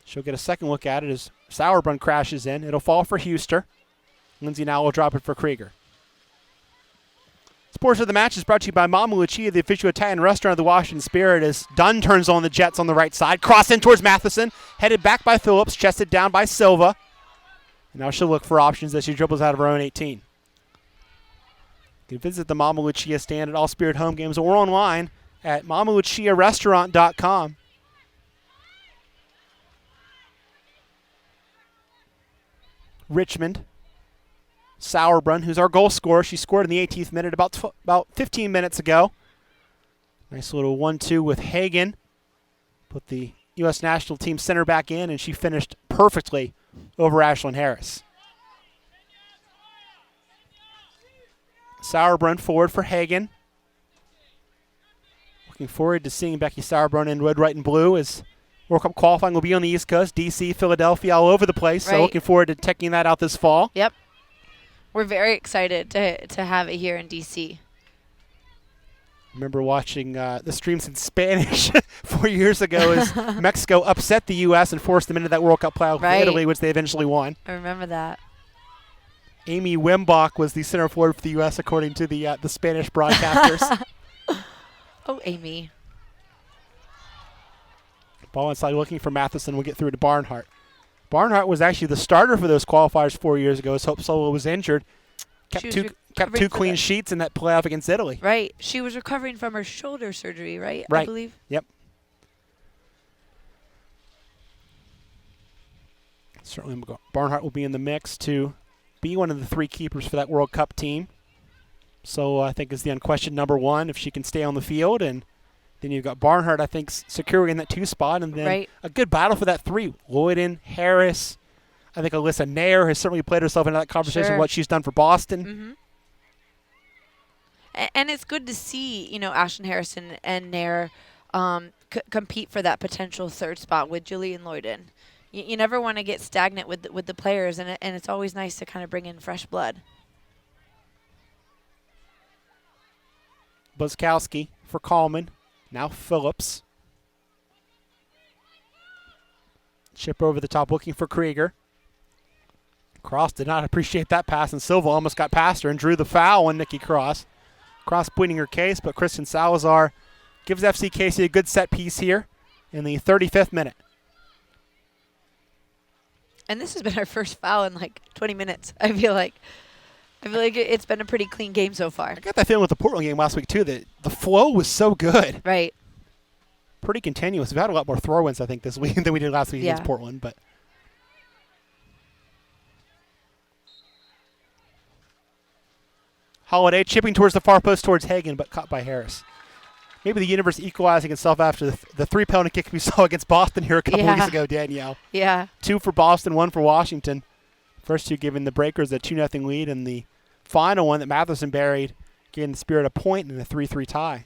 She'll get a second look at it as Sauerbrunn crashes in. It'll fall for Huster. Lindsay now will drop it for Krieger. Sports of the Match is brought to you by Mama Lucia, the official Italian restaurant of the Washington Spirit, as Dunn turns on the Jets on the right side. Cross in towards Matheson. Headed back by Phillips. Chested down by Silva. And now she'll look for options as she dribbles out of her own 18. You can visit the Mama Lucia stand at all Spirit home games or online at mamaluciarestaurant.com. Richmond. Sauerbrunn, who's our goal scorer. She scored in the 18th minute about 15 minutes ago. Nice little 1-2 with Hagen. Put the U.S. national team center back in, and she finished perfectly over Ashlyn Harris. Sauerbrunn forward for Hagen. Looking forward to seeing Becky Sauerbrunn in red, white, and blue as World Cup qualifying will be on the East Coast, D.C., Philadelphia, all over the place. Right. So looking forward to checking that out this fall. Yep. We're very excited to have it here in D.C. Remember watching the streams in Spanish 4 years ago as Mexico upset the U.S. and forced them into that World Cup playoff Right. with Italy, which they eventually won. I remember that. Amy Wembach was the center forward for the U.S. according to the Spanish broadcasters. Oh, Amy. Ball inside looking for Matheson. We'll get through to Barnhart. Barnhart was actually the starter for those qualifiers 4 years ago as Hope Solo was injured. Kept two clean sheets in that playoff against Italy. Right. She was recovering from her shoulder surgery, right? Right. I believe. Yep. Certainly Barnhart will be in the mix to be one of the three keepers for that World Cup team. So I think is the unquestioned number one if she can stay on the field. And then you've got Barnhart, I think, securing that 2 spot. And then a good battle for that 3. Lloyden, Harris. I think Alyssa Nair has certainly played herself into that conversation Sure. what she's done for Boston. Mm-hmm. And it's good to see, Ashton Harrison and Nair compete for that potential 3rd spot with Julian Lloyden. You never want to get stagnant with the players, and it's always nice to kind of bring in fresh blood. Buskowski for Coleman. Now Phillips. Chip over the top looking for Krieger. Cross did not appreciate that pass, and Silva almost got past her and drew the foul on Nikki Cross. Cross pleading her case, but Kristen Salazar gives FC Casey a good set piece here in the 35th minute. And this has been our first foul in like 20 minutes, I feel like. It's been a pretty clean game so far. I got that feeling with the Portland game last week, too, that the flow was so good. Right. Pretty continuous. We've had a lot more throw-ins, I think, this week than we did last week against Portland. But Holiday chipping towards the far post towards Hagen, but caught by Harris. Maybe the universe equalizing itself after the 3 penalty kicks we saw against Boston here a couple weeks ago, Danielle. Yeah. 2 for Boston, 1 for Washington. First 2 giving the Breakers a 2-0 lead, and the final one that Matheson buried, giving the Spirit a point in a 3-3 tie.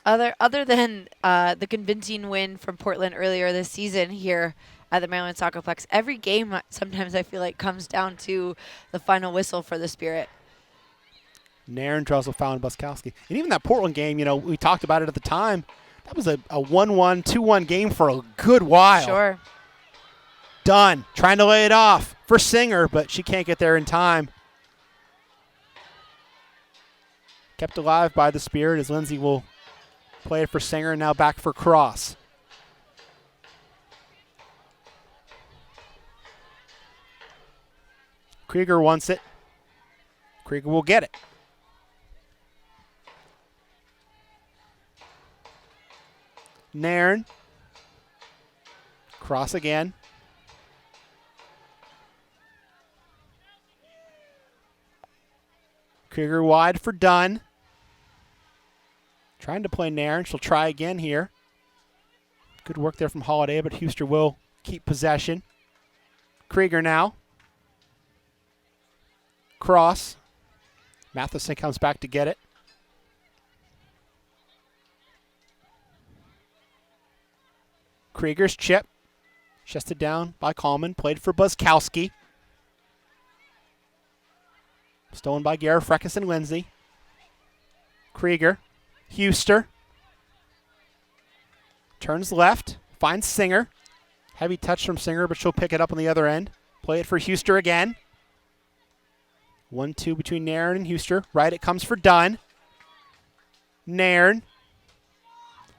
Other than the convincing win from Portland earlier this season here at the Maryland Soccerplex, every game sometimes I feel like comes down to the final whistle for the Spirit. Nairn draws a foul on Buskowski. And even that Portland game, we talked about it at the time. That was a 1-1, 2-1 game for a good while. Sure. Dunn trying to lay it off for Singer, but she can't get there in time. Kept alive by the Spirit as Lindsay will play it for Singer, and now back for Cross. Krieger wants it. Krieger will get it. Nairn. Cross again. Krieger wide for Dunn. Trying to play Nairn. She'll try again here. Good work there from Holiday, but Huster will keep possession. Krieger now. Cross. Matheson comes back to get it. Krieger's chip. Chested down by Coleman. Played for Buskowski. Stolen by Garrett, Freckes, and Lindsay. Krieger. Huster. Turns left. Finds Singer. Heavy touch from Singer, but she'll pick it up on the other end. Play it for Huster again. 1-2 between Nairn and Huster. Right, it comes for Dunn. Nairn.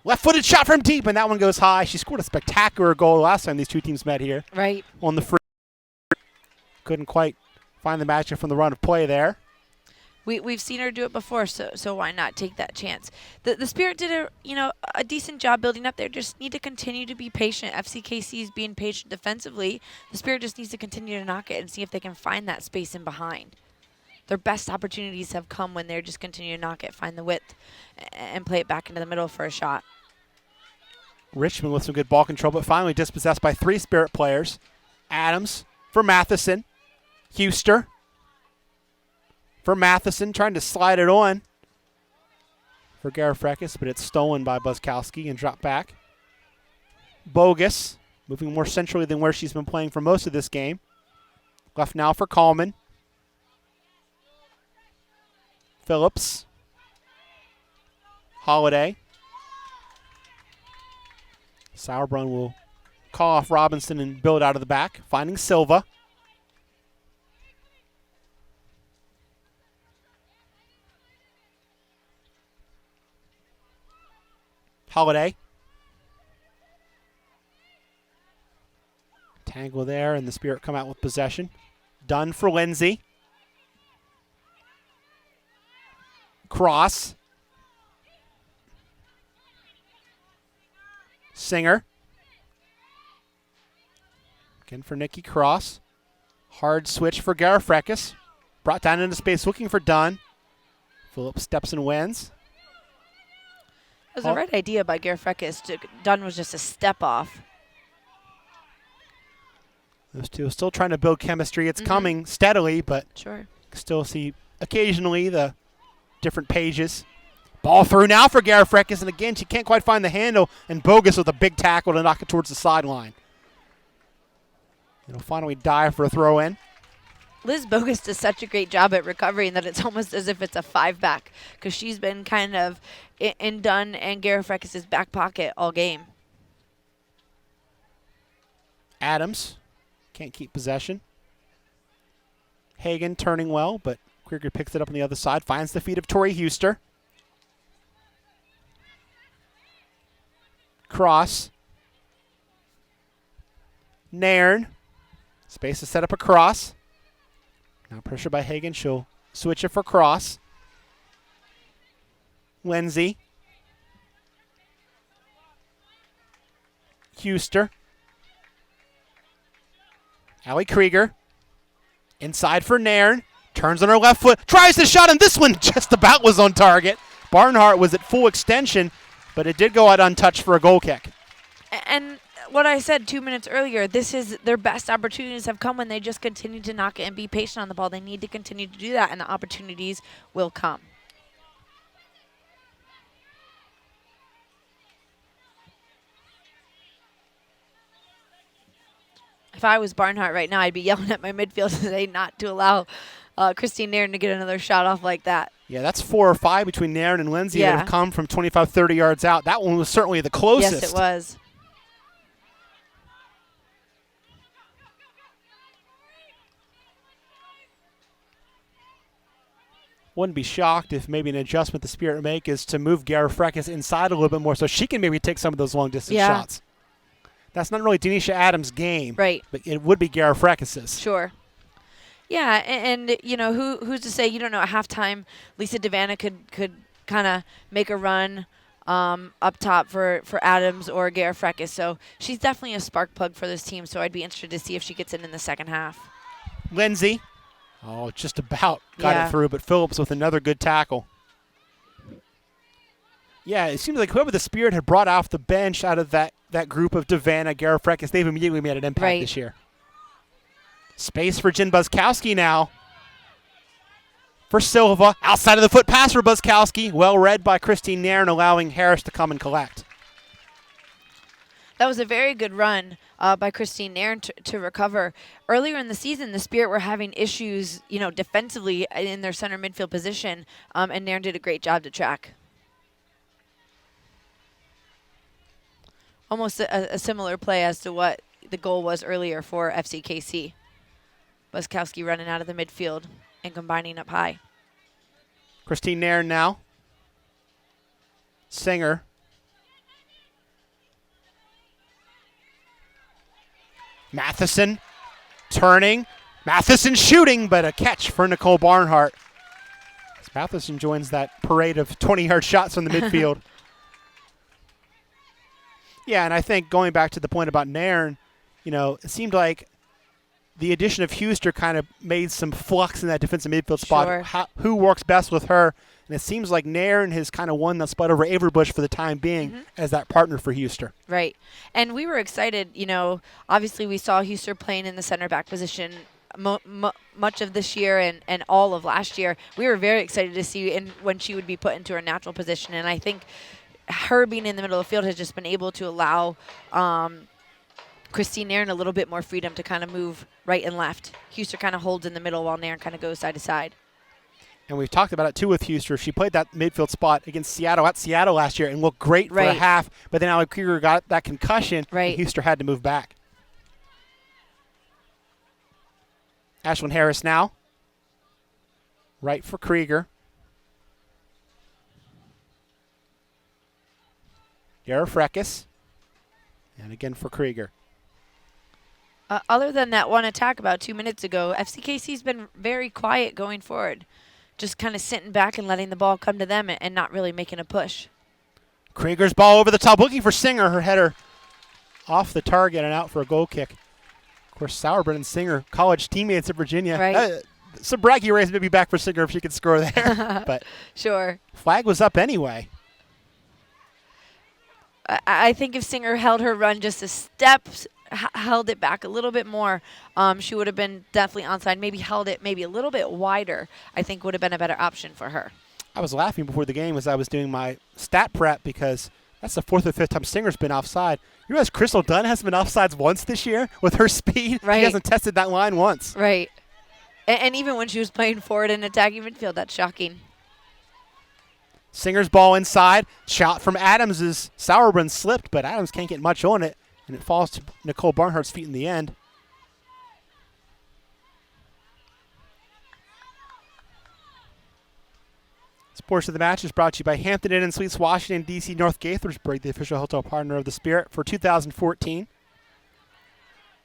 Left-footed shot from deep, and that one goes high. She scored a spectacular goal last time these two teams met here. Right. On the free. Couldn't quite find the matchup from the run of play there. We've seen her do it before, so why not take that chance? The Spirit did a decent job building up there. Just need to continue to be patient. FCKC is being patient defensively. The Spirit just needs to continue to knock it and see if they can find that space in behind. Their best opportunities have come when they're just continue to knock it, find the width, and play it back into the middle for a shot. Richmond with some good ball control, but finally dispossessed by 3 Spirit players. Adams for Matheson. Huster for Matheson, trying to slide it on for Garifrekis, but it's stolen by Buskowski and dropped back. Bogus, moving more centrally than where she's been playing for most of this game. Left now for Coleman. Phillips. Holiday. Sauerbrunn will call off Robinson and build out of the back, finding Silva. Holiday. Tangle there, and the Spirit come out with possession. Dunn for Lindsay. Cross. Singer. Again for Nikki Cross. Hard switch for Garifrekis. Brought down into space looking for Dunn. Phillips steps and wins. It was the right idea by Garifrekis. Dunn was just a step off. Those two are still trying to build chemistry. It's coming steadily, but sure, still see occasionally the different pages. Ball through now for Garifrekis, and again, she can't quite find the handle, and Bogus with a big tackle to knock it towards the sideline. It'll finally dive for a throw-in. Liz Bogus does such a great job at recovering that it's almost as if it's a 5-back, because she's been kind of in Dunn and Garifrekis' back pocket all game. Adams can't keep possession. Hagen turning well, but Krieger picks it up on the other side, finds the feet of Tori Huster. Cross. Nairn. Space to set up a cross. Now pressure by Hagen. She'll switch it for Cross. Lindsay. Huster. Allie Krieger. Inside for Nairn. Turns on her left foot. Tries the shot, and this one just about was on target. Barnhart was at full extension, but it did go out untouched for a goal kick. And what I said 2 minutes earlier, this is their best opportunities have come when they just continue to knock it and be patient on the ball. They need to continue to do that, and the opportunities will come. If I was Barnhart right now, I'd be yelling at my midfield today not to allow Christine Nairn to get another shot off like that. Yeah, that's 4 or 5 between Nairn and Lindsay that have come from 25, 30 yards out. That one was certainly the closest. Yes, it was. Wouldn't be shocked if maybe an adjustment the Spirit would make is to move Garifrekis inside a little bit more so she can maybe take some of those long-distance shots. That's not really Denisha Adams' game. Right. But it would be Garifrekis's. Sure. Yeah, and you know, who's to say, you don't know, at halftime, Lisa Devanna could kind of make a run up top for Adams or Garifrekis. So she's definitely a spark plug for this team, so I'd be interested to see if she gets in the second half. Lindsay. Oh, just about got it through, but Phillips with another good tackle. Yeah, it seems like whoever the Spirit had brought off the bench out of that group of Devanna, Garifrekis, they've immediately made an impact this year. Space for Jen Buskowski now. For Silva. Outside of the foot pass for Buskowski. Well read by Christine Nairn, allowing Harris to come and collect. That was a very good run by Christine Nairn to recover. Earlier in the season, the Spirit were having issues, defensively in their center midfield position, and Nairn did a great job to track. Almost a similar play as to what the goal was earlier for FCKC. Buskowski running out of the midfield. and combining up high. Christine Nairn now. Singer. Matheson turning. Matheson shooting, but a catch for Nicole Barnhart. As Matheson joins that parade of 20-yard shots from the midfield. Yeah, and I think going back to the point about Nairn, it seemed like the addition of Huster kind of made some flux in that defensive midfield spot. Sure. Who works best with her? And it seems like Nairn has kind of won that spot over Averbush for the time being as that partner for Huster. Right. And we were excited, obviously we saw Huster playing in the center back position much of this year and all of last year. We were very excited to see when she would be put into her natural position. And I think her being in the middle of the field has just been able to allow Christine Nairn a little bit more freedom to kind of move right and left. Huster kind of holds in the middle while Nairn kind of goes side to side. And we've talked about it, too, with Huster. She played that midfield spot against Seattle at Seattle last year and looked great for a half. But then Allie Krieger got that concussion, and Huster had to move back. Ashlyn Harris now. Right for Krieger. Yara Freckes. And again for Krieger. Other than that one attack about 2 minutes ago, FCKC's been very quiet going forward. Just kind of sitting back and letting the ball come to them and not really making a push. Krieger's ball over the top, looking for Singer. Her header off the target and out for a goal kick. Of course, Sauerbrunn and Singer, college teammates at Virginia. Right. Some braggy race maybe back for Singer if she could score there. But sure. Flag was up anyway. I think if Singer held her run just a step, held it back a little bit more, she would have been definitely onside. Maybe held it maybe a little bit wider, I think would have been a better option for her. I was laughing before the game as I was doing my stat prep because that's the fourth or fifth time Singer's been offside. You realize Crystal Dunn hasn't been offsides once this year with her speed? Right. She hasn't tested that line once. Right. And even when she was playing forward in attacking midfield, that's shocking. Singer's ball inside. Shot from Adams is Sauerbrunn slipped, but Adams can't get much on it, and it falls to Nicole Barnhart's feet in the end. Sports of the Match is brought to you by Hampton Inn and Suites Washington, D.C. North Gaithersburg, the official hotel partner of the Spirit for 2014.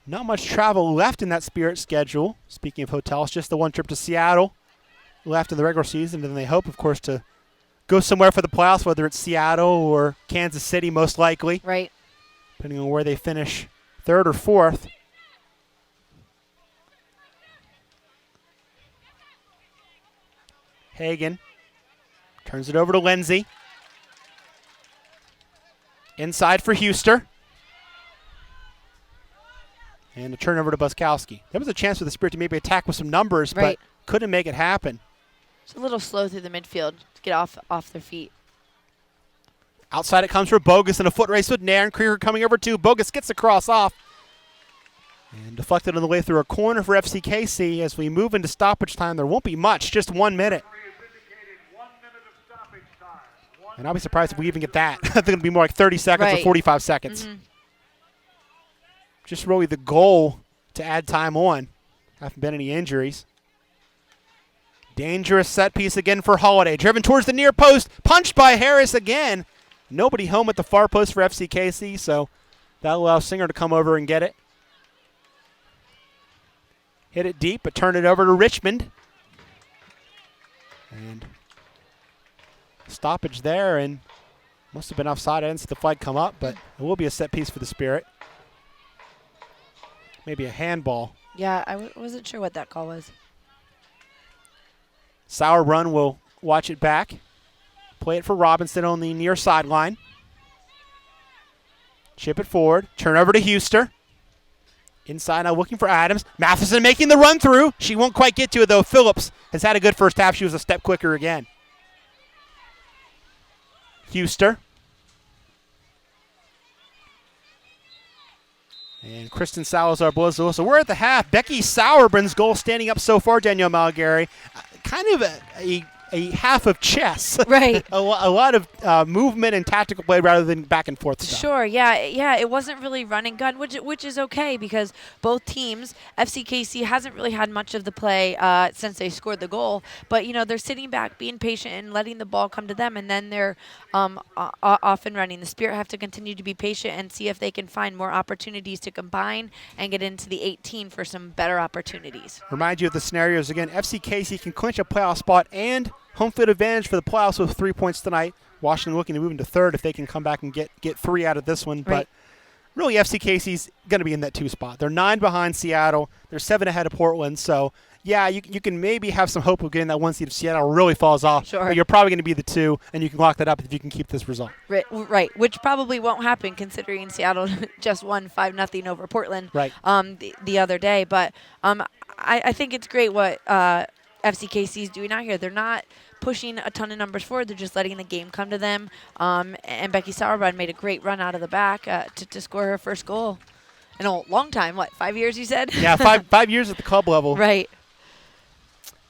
Not much travel left in that Spirit schedule. Speaking of hotels, just the one trip to Seattle left in the regular season, and then they hope, of course, to go somewhere for the playoffs, whether it's Seattle or Kansas City, most likely. Right. Depending on where they finish, third or fourth. Hagen turns it over to Lindsay. Inside for Huster. And a turnover to Buskowski. There was a chance for the Spirit to maybe attack with some numbers, but couldn't make it happen. It's a little slow through the midfield to get off their feet. Outside it comes for Bogus in a foot race with Nairn. Krieger coming over to Bogus, gets the cross off. And deflected on the way through a corner for FCKC. As we move into stoppage time, there won't be much, just 1 minute. And I'll be surprised if we even get that. I think it'll be more like 30 seconds or 45 seconds. Just really the goal to add time on. Haven't been any injuries. Dangerous set piece again for Holiday. Driven towards the near post. Punched by Harris again. Nobody home at the far post for FCKC, so that'll allow Singer to come over and get it. Hit it deep, but turn it over to Richmond. And stoppage there, and must have been offside. I didn't see the flag come up, but it will be a set piece for the Spirit. Maybe a handball. Yeah, I wasn't sure what that call was. Sauerbrunn will watch it back. Play it for Robinson on the near sideline. Chip it forward. Turn over to Huster. Inside now looking for Adams. Matheson making the run through. She won't quite get to it, though. Phillips has had a good first half. She was a step quicker again. Huster. And Kristen Salazar blows the whistle. We're at the half. Becky Sauerbrunn's goal standing up so far, Danielle Malgary. Kind of a a half of chess. Right. a lot of movement and tactical play rather than back and forth stuff. Sure, yeah. It wasn't really run and gun, which is okay because both teams, FCKC hasn't really had much of the play since they scored the goal. But they're sitting back, being patient, and letting the ball come to them, and then they're off and running. The Spirit have to continue to be patient and see if they can find more opportunities to combine and get into the 18 for some better opportunities. Remind you of the scenarios again. FCKC can clinch a playoff spot and home field advantage for the playoffs with 3 points tonight. Washington looking to move into third if they can come back and get 3 out of this one. Right. But really, FCKC's going to be in that 2 spot. They're 9 behind Seattle. They're 7 ahead of Portland. So, yeah, you can maybe have some hope of getting that 1 seed if Seattle really falls off. Sure. But you're probably going to be the 2, and you can lock that up if you can keep this result. Right, which probably won't happen considering Seattle just won 5-0 over Portland Right. The other day. But I think it's great what FCKC is doing out here. They're not pushing a ton of numbers forward. They're just letting the game come to them. And Becky Sauerbrunn made a great run out of the back to score her first goal in a long time. What, 5 years you said? Yeah, 5 years at the club level. Right.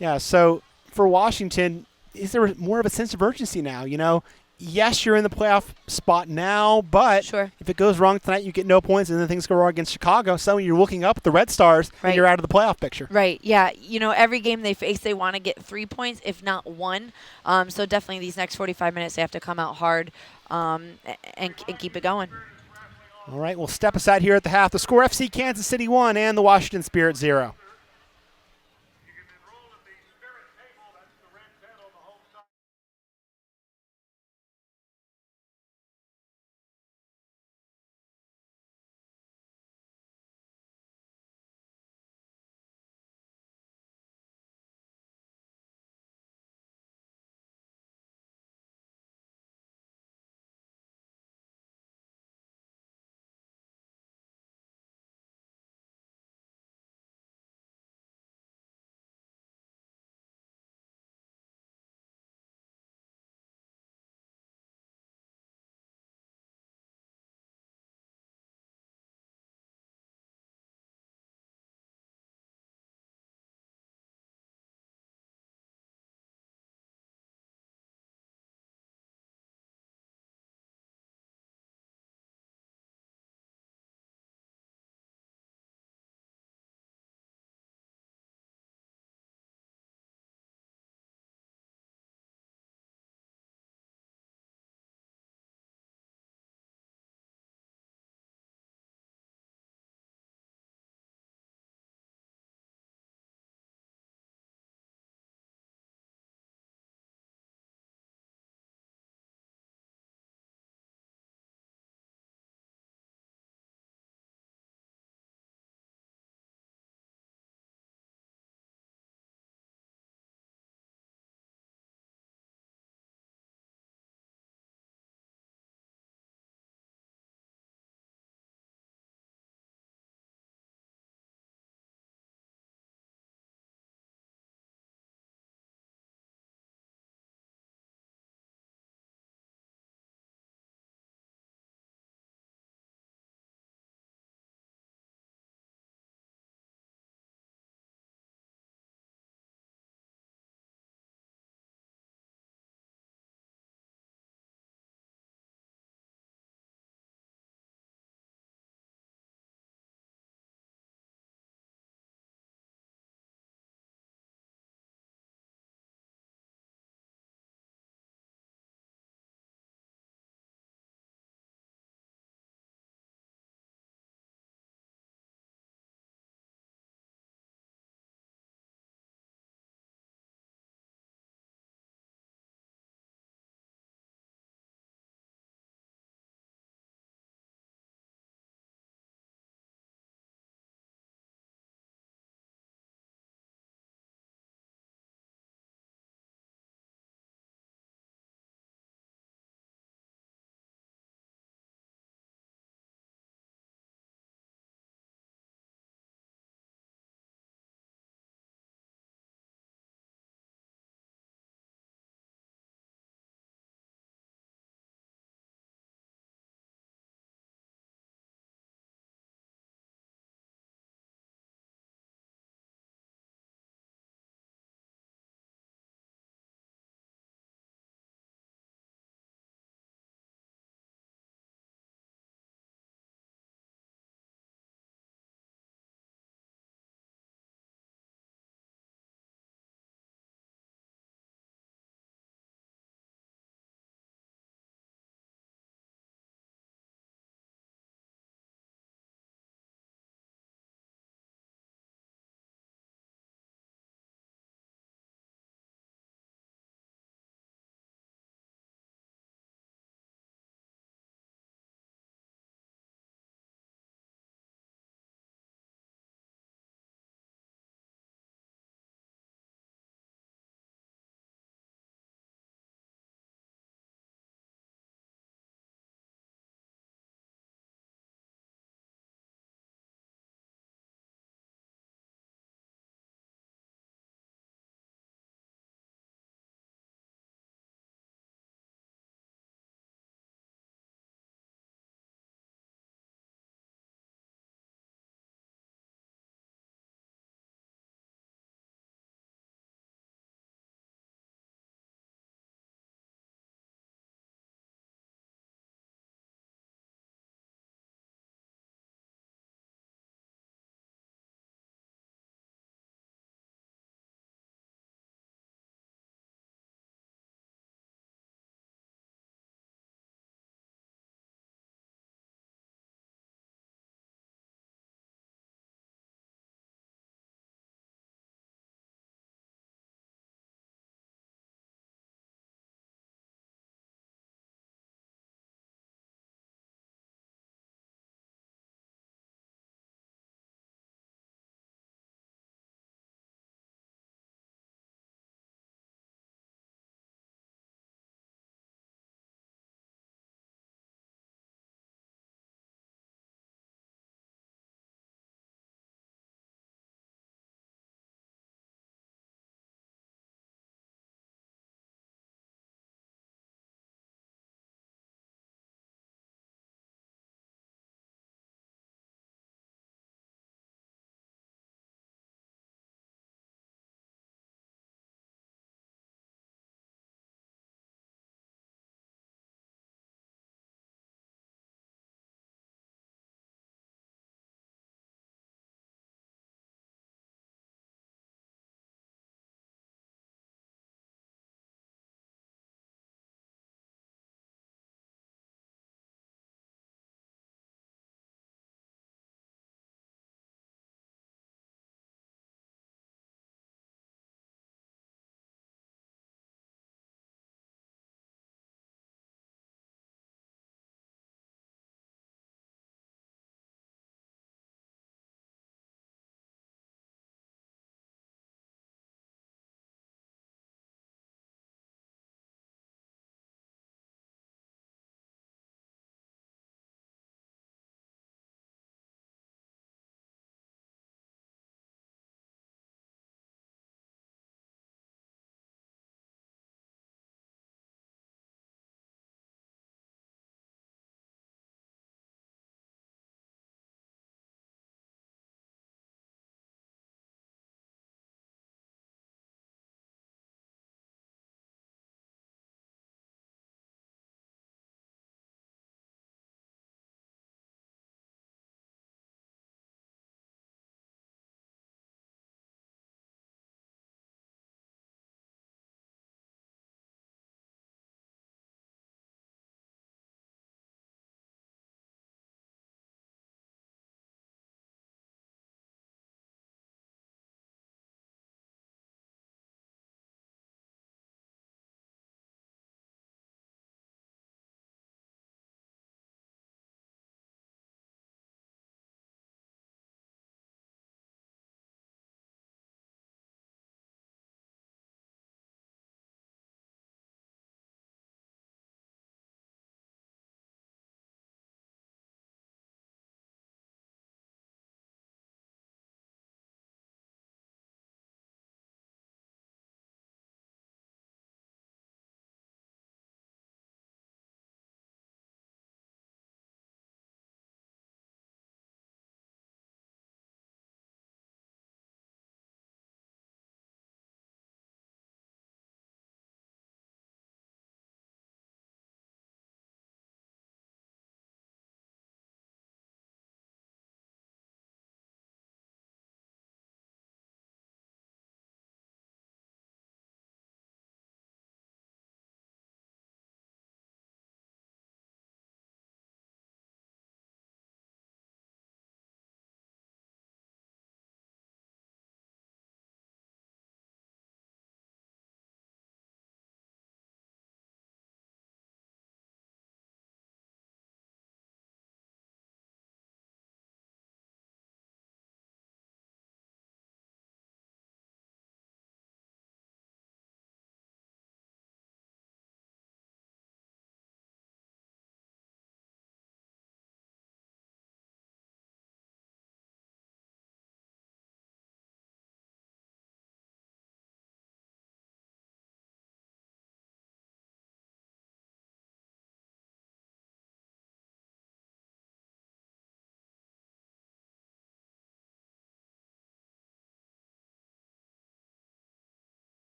Yeah, so for Washington, is there more of a sense of urgency now? Yes, you're in the playoff spot now, but Sure. if it goes wrong tonight, you get no points, and then things go wrong against Chicago. So you're looking up at the Red Stars, Right. and you're out of the playoff picture. Right, yeah. Every game they face, they want to get 3 points, if not 1. So definitely these next 45 minutes, they have to come out hard and keep it going. All right, we'll step aside here at the half. The score, FC Kansas City 1 and the Washington Spirit 0.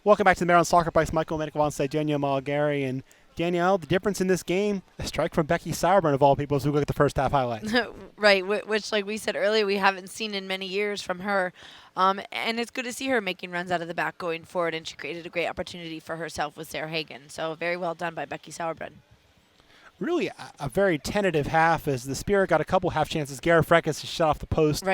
Welcome back to the Maryland Soccer Price. Michael Medical alongside Danielle Malgary. And Danielle, the difference in this game, a strike from Becky Sauerbrunn of all people as we look at the first half highlights. Right, which, like we said earlier, we haven't seen in many years from her. And it's good to see her making runs out of the back going forward, and she created a great opportunity for herself with Sarah Hagan. So very well done by Becky Sauerbrunn. Really a very tentative half as the Spirit got a couple half chances. Gara Freckes' shot off the post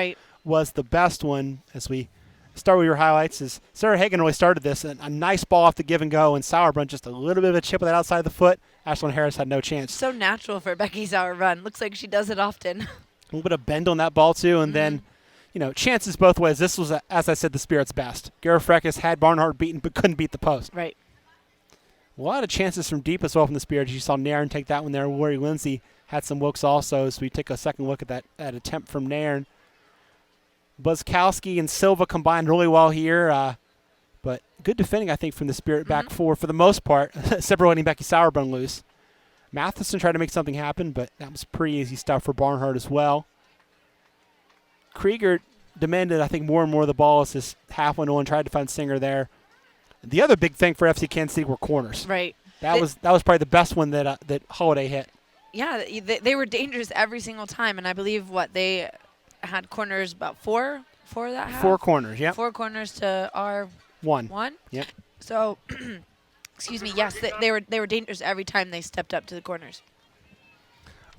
was the best one. As we start with your highlights, is Sarah Hagan really started this. A nice ball off the give and go, and Sauerbrunn just a little bit of a chip with that outside of the foot. Ashlyn Harris had no chance. So natural for Becky Sauerbrunn. Looks like she does it often. A little bit of bend on that ball, too, and then, chances both ways. This was, as I said, the Spirit's best. Gara Freckes had Barnhart beaten but couldn't beat the post. Right. A lot of chances from deep as well from the Spirit. You saw Nairn take that one there. Lori Lindsay had some looks also as we take a second look at that attempt from Nairn. Buzzkowski and Silva combined really well here, but good defending, I think, from the Spirit back four for the most part, separating Becky Sauerbrunn loose. Matheson tried to make something happen, but that was pretty easy stuff for Barnhart as well. Krieger demanded, I think, more and more of the ball as this half went on, tried to find Singer there. The other big thing for FC Kansas City were corners. Right. That was probably the best one that Holiday hit. Yeah, they were dangerous every single time, and I believe they had corners about four that half. 4 corners, yep. 4 corners to our one. Yep. So, excuse me. Yes, they were dangerous every time they stepped up to the corners.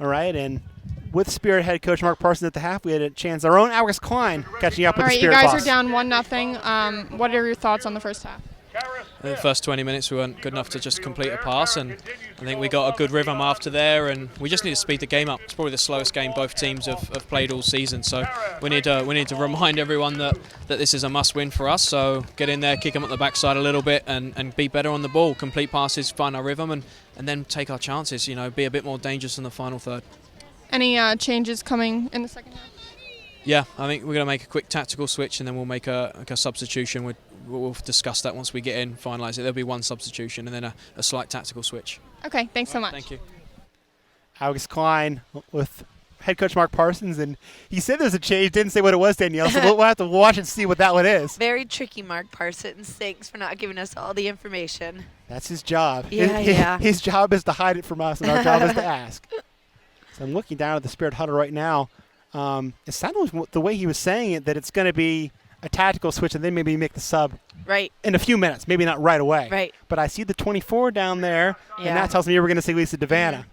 All right, and with Spirit head coach Mark Parsons at the half, we had a chance. Our own Alex Klein catching up with the Spirit boss. All right, boss. you guys are down 1-0. What are your thoughts on the first half? In the first 20 minutes we weren't good enough to just complete a pass, and I think we got a good rhythm after there, and we just need to speed the game up. It's probably the slowest game both teams have played all season, so we need to remind everyone that this is a must-win for us. So get in there, kick them at the backside a little bit, and be better on the ball, complete passes, find our rhythm, and then take our chances, be a bit more dangerous in the final third. Any changes coming in the second half? Yeah, I think we're going to make a quick tactical switch, and then we'll make a substitution. We'll discuss that once we get in, finalise it. There'll be one substitution and then a slight tactical switch. Okay, thanks so much. Thank you. Alex Klein with head coach Mark Parsons, and he said there's a change, didn't say what it was, Danielle, so we'll have to watch and see what that one is. Very tricky, Mark Parsons. Thanks for not giving us all the information. That's his job. Yeah. His job is to hide it from us, and our job is to ask. So I'm looking down at the Spirit huddle right now. It sounded like the way he was saying it that it's going to be a tactical switch and then maybe make the sub in a few minutes, maybe not right away. Right. But I see the 24 down there, Yeah. and that tells me we're going to see Lisa Devanna.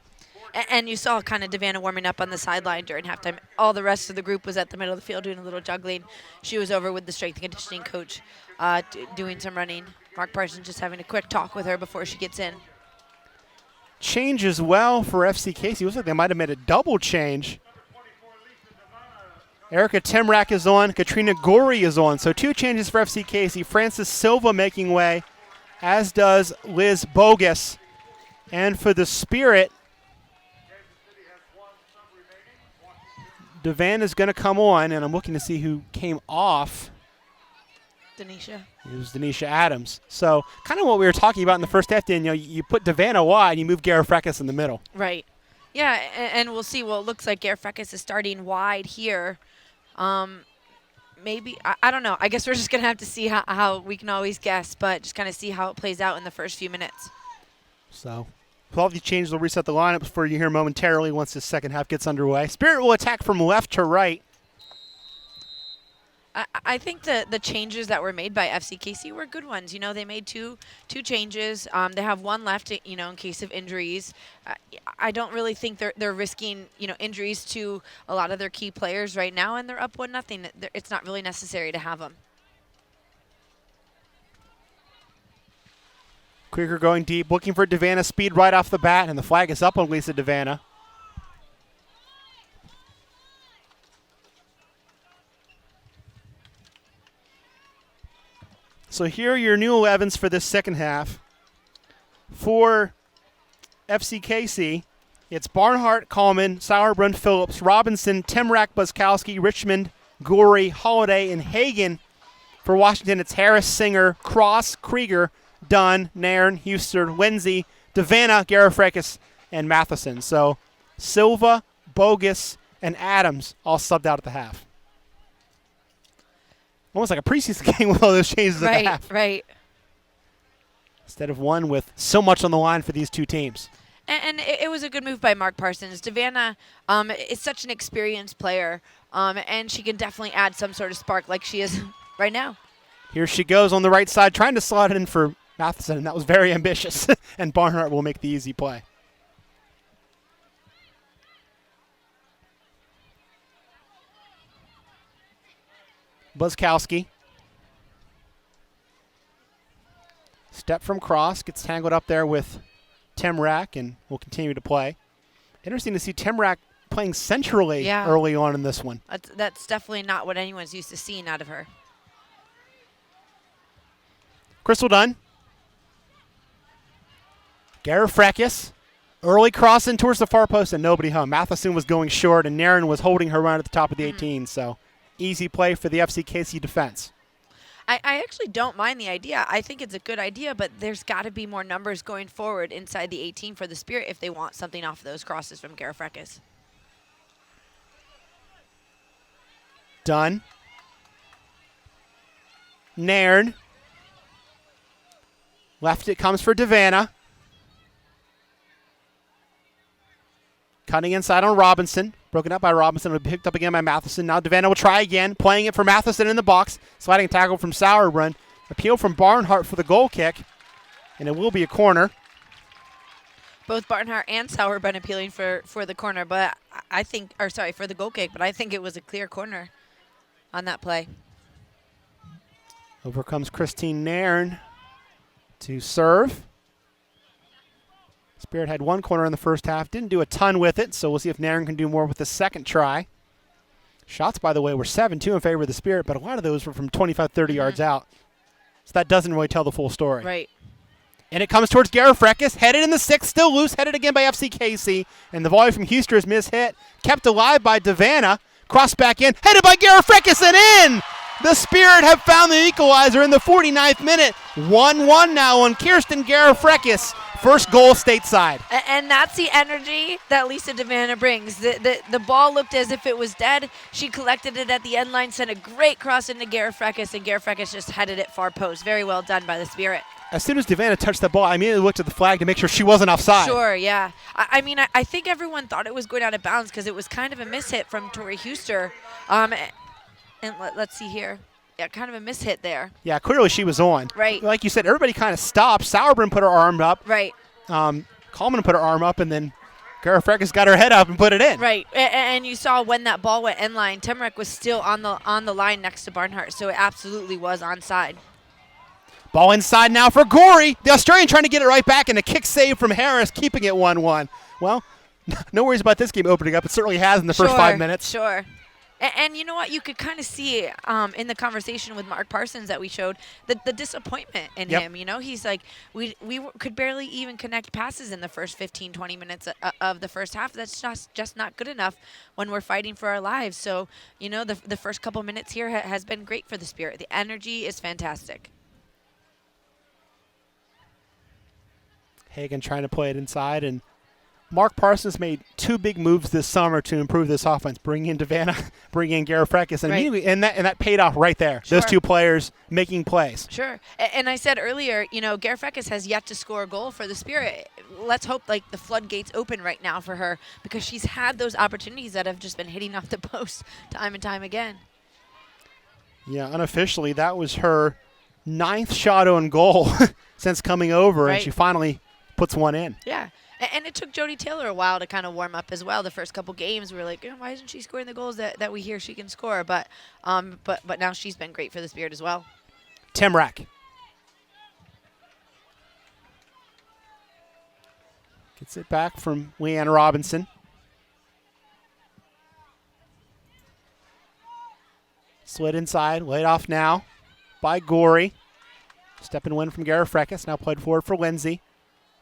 And you saw kind of Devanna warming up on the sideline during halftime. All the rest of the group was at the middle of the field doing a little juggling. She was over with the strength and conditioning coach doing some running. Mark Parsons just having a quick talk with her before she gets in. Change as well for FC Casey. It looks like they might have made a double change. Erica Timrak is on. Katrina Gorey is on. So 2 changes for FC Casey. Francis Silva making way, as does Liz Bogus. And for the Spirit, Devan is going to come on, and I'm looking to see who came off. Denisha. It was Denisha Adams. So kind of what we were talking about in the first half, Danielle. You put Devanna wide, you move Gara Freckes in the middle. Right. Yeah, and we'll see. Well, it looks like Gara Freckes is starting wide here. Maybe, I don't know. I guess we're just going to have to see how we can always guess, but just kind of see how it plays out in the first few minutes. So with all these changes, we'll reset the lineups for you here momentarily once this second half gets underway. Spirit will attack from left to right. I think the changes that were made by FC Casey were good ones. They made two changes. They have one left, in case of injuries. I don't really think they're risking, injuries to a lot of their key players right now, and they're up 1-0. It's not really necessary to have them. Krieger going deep, looking for Devanna speed right off the bat, and the flag is up on Lisa Devanna. So here are your new 11s for this second half. For FC Casey, it's Barnhart, Coleman, Sauerbrunn, Phillips, Robinson, Timrak, Buzzkowski, Richmond, Gorey, Holiday, and Hagan. For Washington, it's Harris, Singer, Cross, Krieger, Dunn, Nairn, Huster, Wenzy, Devanna, Gara Freckes, and Matheson. So Silva, Bogus, and Adams all subbed out at the half. Almost like a preseason game with all those changes at the half. Right. instead of one with so much on the line for these two teams. And it was a good move by Mark Parsons. Devanna is such an experienced player, and she can definitely add some sort of spark like she is right now. Here she goes on the right side, trying to slot it in for Matheson, and that was very ambitious. And Barnhart will make the easy play. Buzzkowski. Step from cross, gets tangled up there with Temrak and will continue to play. Interesting to see Temrak playing centrally early on in this one. That's definitely not what anyone's used to seeing out of her. Crystal Dunn. Garifrekis. Early cross in towards the far post and nobody home. Matheson was going short and Naren was holding her right at the top of the 18, so easy play for the FCKC defense. I actually don't mind the idea. I think it's a good idea, but there's got to be more numbers going forward inside the 18 for the Spirit if they want something off of those crosses from Garifrekis. Dunn. Nairn. Left it comes for Devanna. Cutting inside on Robinson. Broken up by Robinson. Picked up again by Matheson. Now Devanna will try again. Playing it for Matheson in the box. Sliding tackle from Sauerbrunn. Appeal from Barnhart for the goal kick. And it will be a corner. Both Barnhart and Sauerbrunn appealing for the corner, but I think, or sorry, for the goal kick, but I think it was a clear corner on that play. Over comes Christine Nairn to serve. Spirit had one corner in the first half. Didn't do a ton with it, so we'll see if Nairn can do more with the second try. Shots, by the way, were 7-2 in favor of the Spirit, but a lot of those were from 25, 30 yards out. So that doesn't really tell the full story. Right. And it comes towards Garifrekis, headed in the 6th, still loose, headed again by FCKC. And the volley from Huster is mishit. Kept alive by Devanna. Cross back in, headed by Garifrekis and in! The Spirit have found the equalizer in the 49th minute. 1-1 now on Kirsten Garifrekis. First goal stateside. And that's the energy that Lisa Devanna brings. The ball looked as if it was dead. She collected it at the end line, sent a great cross into Garifrekis, and Garifrekis just headed it far post. Very well done by the Spirit. As soon as Devanna touched the ball, I immediately looked at the flag to make sure she wasn't offside. Sure, yeah. I mean, I think everyone thought it was going out of bounds because it was kind of a mishit from Tori Huster. And let's see here. Yeah, kind of a mishit there. Yeah, clearly she was on. Right. Like you said, everybody kind of stopped. Sauerbrunn put her arm up. Right. Coleman put her arm up, and then Garifrekis got her head up and put it in. Right. And you saw when that ball went end line, Temrek was still on the line next to Barnhart, so it absolutely was onside. Ball inside now for Gorey. The Australian trying to get it right back, and a kick save from Harris, keeping it 1-1. Well, no worries about this game opening up. It certainly has in the first 5 minutes. Sure. And you know what? You could kind of see in the conversation with Mark Parsons that we showed the disappointment in him. You know, he's like, we could barely even connect passes in the first 15, 20 minutes of the first half. That's just not good enough when we're fighting for our lives. So, you know, the first couple minutes here has been great for the Spirit. The energy is fantastic. Hagan trying to play it inside, and Mark Parsons made 2 big moves this summer to improve this offense. Bring in Devanna, bring in Garifrekis, and immediately, and that paid off right there. Sure. Those 2 players making plays. Sure. And I said earlier, you know, Garifrekis has yet to score a goal for the Spirit. Let's hope like the floodgates open right now for her because she's had those opportunities that have just been hitting off the post time and time again. Yeah, unofficially, that was her 9th shot on goal since coming over, and she finally puts one in. Yeah. And it took Jodie Taylor a while to kind of warm up as well. The first couple games, we were like, oh, why isn't she scoring the goals that we hear she can score? But now she's been great for the Spirit as well. Temrak. Gets it back from Leanne Robinson. Slid inside, laid off now by Gorey. Step and win from Garifrekis, now played forward for Lindsay.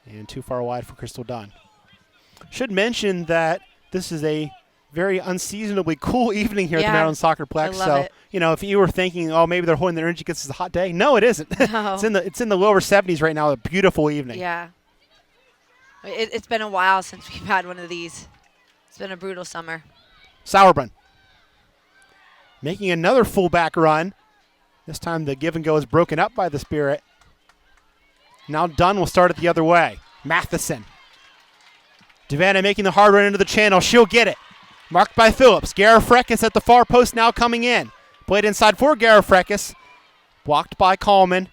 And too far wide for Crystal Dunn. Should mention that this is a very unseasonably cool evening here at the Maryland Soccerplex. I love it. You know, if you were thinking, oh, maybe they're holding their energy because it's a hot day. No, it isn't. No. It's in the lower 70s right now. A beautiful evening. Yeah. It's been a while since we've had one of these. It's been a brutal summer. Sauerbrunn making another fullback run. This time the give and go is broken up by the Spirit. Now Dunn will start it the other way. Matheson. Devanna making the hard run into the channel. She'll get it. Marked by Phillips. Garifrekis at the far post now coming in. Played inside for Garifrekis. Blocked by Coleman.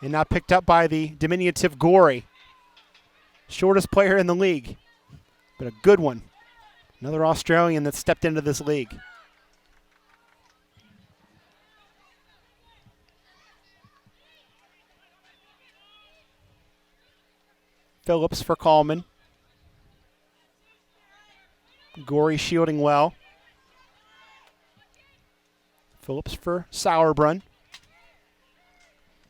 And now picked up by the diminutive Gorey. Shortest player in the league. But a good one. Another Australian that stepped into this league. Phillips for Coleman. Gorey shielding well. Phillips for Sauerbrunn.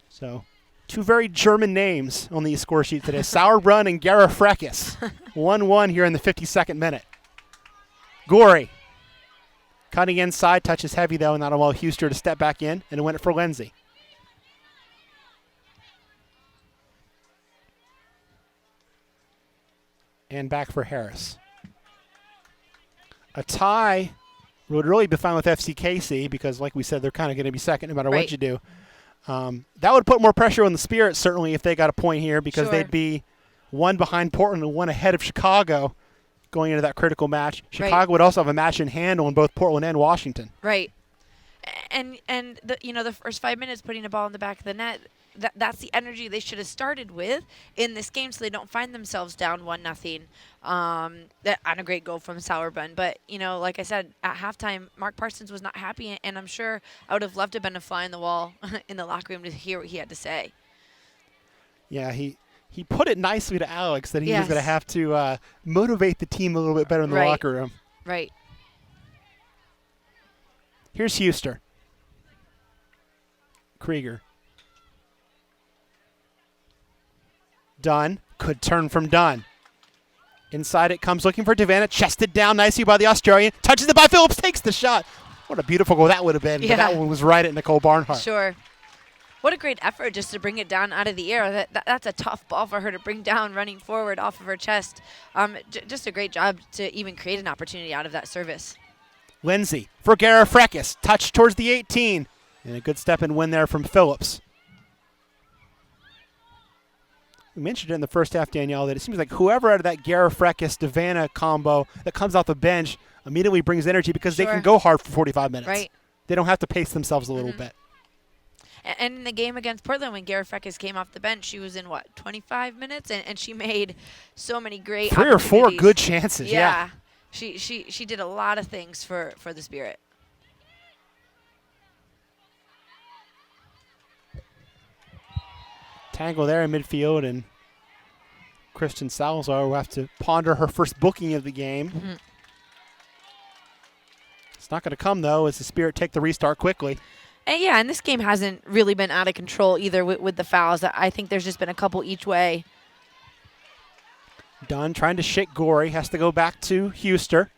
So, two very German names on the score sheet today. Sauerbrunn and Garifrekis. 1-1 here in the 52nd minute. Gorey. Cutting inside, touches heavy though, and that'll allow Huster to step back in and win it for Lindsay. And back for Harris. A tie would really be fine with FCKC because, like we said, they're kind of going to be second no matter what you do. That would put more pressure on the Spirit, certainly, if they got a point here because they'd be one behind Portland and one ahead of Chicago going into that critical match. Chicago would also have a match in hand on both Portland and Washington. Right. And the first 5 minutes putting a ball in the back of the net, that's the energy they should have started with in this game so they don't find themselves down 1-0 on a great goal from Sauerbrunn. But, like I said, at halftime, Mark Parsons was not happy, and I'm sure I would have loved to have been a fly in the wall in the locker room to hear what he had to say. Yeah, he put it nicely to Alex that he was going to have to motivate the team a little bit better in the locker room. Right. Here's Huster. Krieger. Dunn. Could turn from Dunn. Inside it comes looking for Devanna. Chested down nicely by the Australian. Touches it by Phillips. Takes the shot. What a beautiful goal that would have been. Yeah. But that one was right at Nicole Barnhart. Sure. What a great effort just to bring it down out of the air. That's a tough ball for her to bring down running forward off of her chest. Just a great job to even create an opportunity out of that service. Lindsay for Garifrekis. Touch towards the 18. And a good step and win there from Phillips. We mentioned it in the first half, Danielle, that it seems like whoever out of that Garifrekis-Devanna combo that comes off the bench immediately brings energy because they can go hard for 45 minutes. Right. They don't have to pace themselves a little bit. And in the game against Portland, when Garifrekis came off the bench, she was in, 25 minutes? And she made so many great 3 or 4 good chances, yeah. She did a lot of things for the Spirit. Tangle there in midfield, and Kristen Salazar will have to ponder her first booking of the game. It's not going to come, though, as the Spirit take the restart quickly. And this game hasn't really been out of control either with the fouls. I think there's just been a couple each way. Dunn trying to shake Gorey. Has to go back to Huster.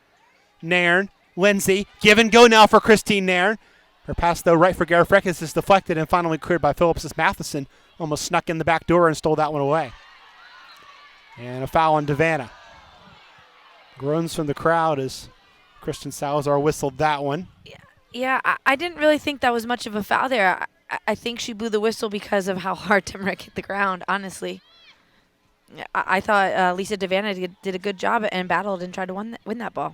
Nairn. Lindsay. Give and go now for Christine Nairn. Her pass, though, right for Garifrekis is deflected and finally cleared by Phillips as Matheson almost snuck in the back door and stole that one away. And a foul on Devanna. Groans from the crowd as Kristen Salazar whistled that one. Yeah, I didn't really think that was much of a foul there. I think she blew the whistle because of how hard Timrick hit the ground, honestly. I thought Lisa Devanna did a good job and battled and tried to win that ball.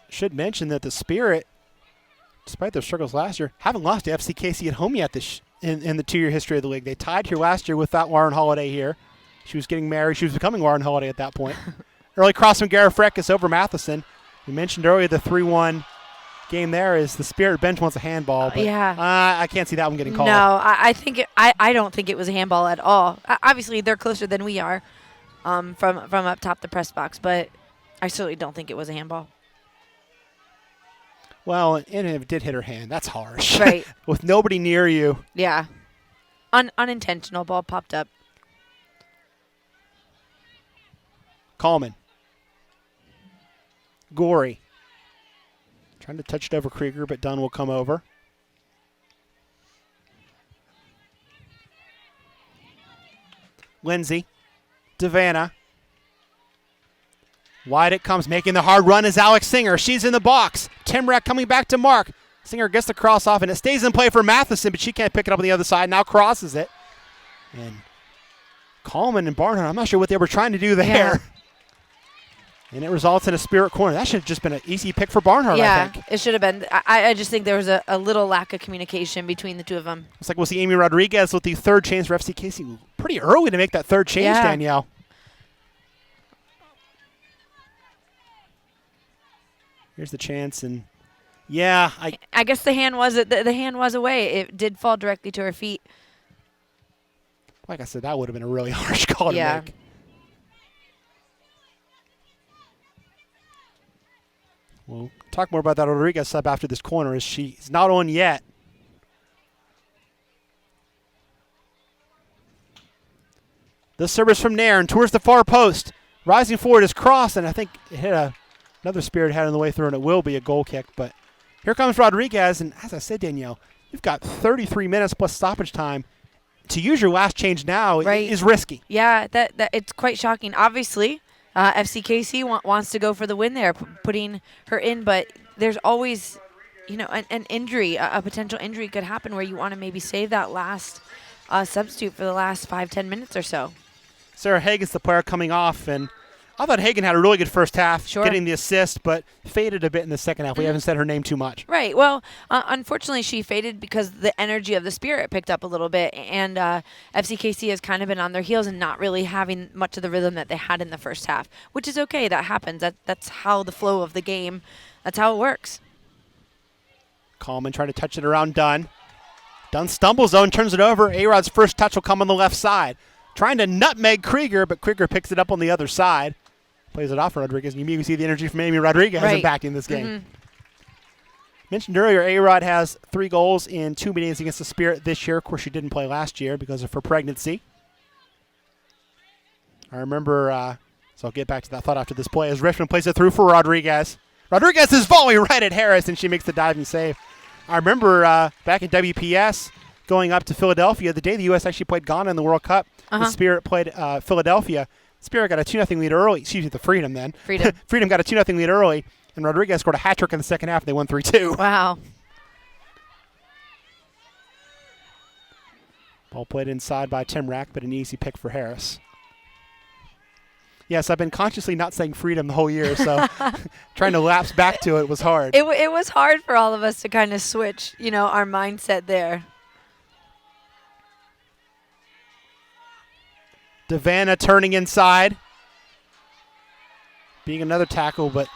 Should mention that the Spirit, despite their struggles last year, haven't lost to FCKC at home yet in the 2-year history of the league. They tied here last year without Lauren Holiday here. She was getting married. She was becoming Lauren Holiday at that point. Early cross from Garifrekis over Matheson. We mentioned earlier the 3-1 game there is the Spirit bench wants a handball. But I can't see that one getting called. No, I don't think it was a handball at all. Obviously, they're closer than we are from up top the press box, but I certainly don't think it was a handball. Well, and it did hit her hand. That's harsh. Right. With nobody near you. Yeah. Unintentional. Ball popped up. Coleman. Gorey. Trying to touch it over Krieger, but Dunn will come over. Lindsay. Devanna. Wide it comes, making the hard run is Alex Singer. She's in the box. Timrak coming back to Mark. Singer gets the cross off, and it stays in play for Matheson, but she can't pick it up on the other side. Now crosses it. And Coleman and Barnhart, I'm not sure what they were trying to do there. Yeah. And it results in a Spirit corner. That should have just been an easy pick for Barnhart, I think. It should have been. I just think there was a little lack of communication between the two of them. Looks like we'll see Amy Rodriguez with the third change for FC Casey. Pretty early to make that third change, Yeah. Danielle. Here's the chance, and yeah, I guess the hand was away. It did fall directly to her feet. like I said, that would have been a really harsh call to make. We'll talk more about that Rodriguez sub after this corner, as she's not on yet. The service from Nairn towards the far post. Rising forward is crossed, and I think it hit another Spirit head on the way through, and it will be a goal kick. But here comes Rodriguez, and as I said, Danielle, you've got 33 minutes plus stoppage time. To use your last change now is risky. Yeah, that it's quite shocking. Obviously, FCKC wants to go for the win there, putting her in, but there's always, an injury, a potential injury could happen where you want to maybe save that last substitute for the last 5-10 minutes or so. Sarah Hagen's the player coming off, and I thought Hagen had a really good first half, Sure. getting the assist, but faded a bit in the second half. We haven't said her name too much. Right. Well, unfortunately, she faded because the energy of the Spirit picked up a little bit, and FCKC has kind of been on their heels and not really having much of the rhythm that they had in the first half, which is okay. That happens. That's how the flow of the game, that's how it works. Coleman trying to touch it around Dunn. Dunn stumbles, though, and turns it over. A-Rod's first touch will come on the left side. Trying to nutmeg Krieger, but Krieger picks it up on the other side. Plays it off for Rodriguez, and you immediately see the energy from Amy Rodriguez impacting this game. Mentioned earlier, A-Rod has 3 goals in 2 meetings against the Spirit this year. Of course, she didn't play last year because of her pregnancy. I remember, so I'll get back to that thought after this play, as Richmond plays it through for Rodriguez. Rodriguez's volley right at Harris, and she makes the diving save. I remember back in WPS, going up to Philadelphia, the day the U.S. actually played Ghana in the World Cup, the Spirit played Philadelphia. Spirit got a 2-0 lead early. Excuse me, the Freedom then. Freedom got a 2-0 lead early, and Rodriguez scored a hat trick in the second half. They won 3-2. Wow. Ball played inside by Tim Rack, but an easy pick for Harris. Yes, I've been consciously not saying Freedom the whole year, so trying to lapse back to it was hard. It was hard for all of us to kind of switch, our mindset there. Devanna turning inside. Being another tackle, but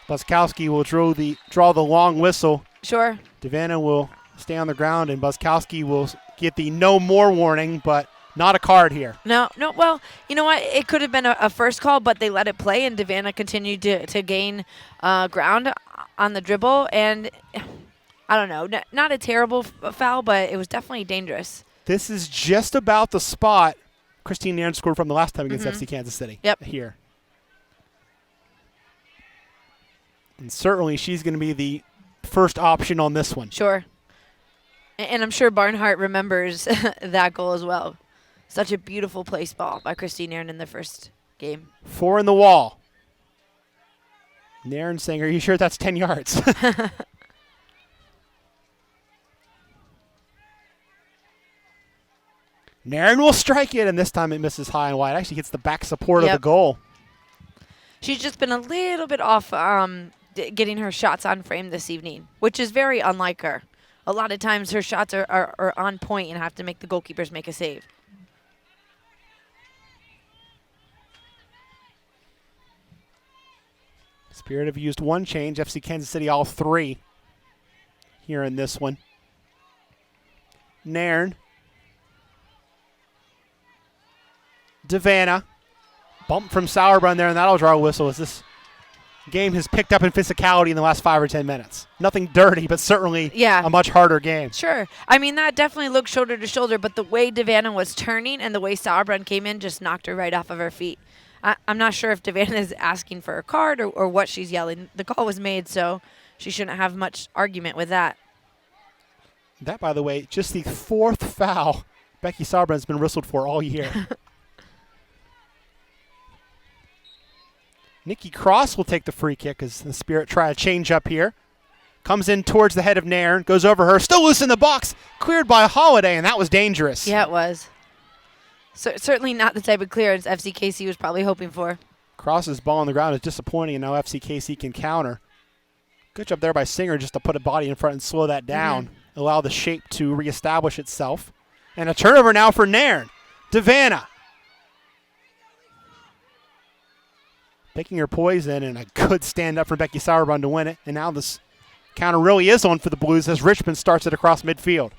Buskowski will draw the long whistle. Sure. Devanna will stay on the ground, and Buskowski will get the no more warning, but not a card here. No. Well, you know what? It could have been a first call, but they let it play, and Devanna continued to gain ground on the dribble. And I don't know, not a terrible foul, but it was definitely dangerous. This is just about the spot Christine Nairn scored from the last time against FC Kansas City. Yep. Here. And certainly she's going to be the first option on this one. Sure. And I'm sure Barnhart remembers that goal as well. Such a beautiful place ball by Christine Nairn in the first game. 4 in the wall. Nairn saying, "Are you sure that's 10 yards?" Nairn will strike it, and this time it misses high and wide. Actually hits the back support of the goal. She's just been a little bit off getting her shots on frame this evening, which is very unlike her. A lot of times her shots are on point and have to make the goalkeepers make a save. Spirit have used 1 change. FC Kansas City all 3 here in this one. Nairn. Devanna. Bump from Sauerbrunn there, and that'll draw a whistle as this game has picked up in physicality in the last 5 or 10 minutes. Nothing dirty, but certainly a much harder game. Sure. I mean, that definitely looked shoulder to shoulder, but the way Devanna was turning and the way Sauerbrunn came in just knocked her right off of her feet. I'm not sure if Devanna is asking for a card or what she's yelling. The call was made, so she shouldn't have much argument with that. That, by the way, just the 4th foul Becky Sauerbrunn has been whistled for all year. Nikki Cross will take the free kick as the Spirit try a change up here. Comes in towards the head of Nairn, goes over her, still loose in the box, cleared by Holiday, and that was dangerous. Yeah, it was. Certainly not the type of clearance FCKC was probably hoping for. Crosses ball on the ground is disappointing, and now FCKC can counter. Good job there by Singer just to put a body in front and slow that down, allow the shape to reestablish itself. And a turnover now for Nairn. Devanna. Picking her poison, and a good stand up for Becky Sauerbrunn to win it. And now this counter really is on for the Blues as Richmond starts it across midfield.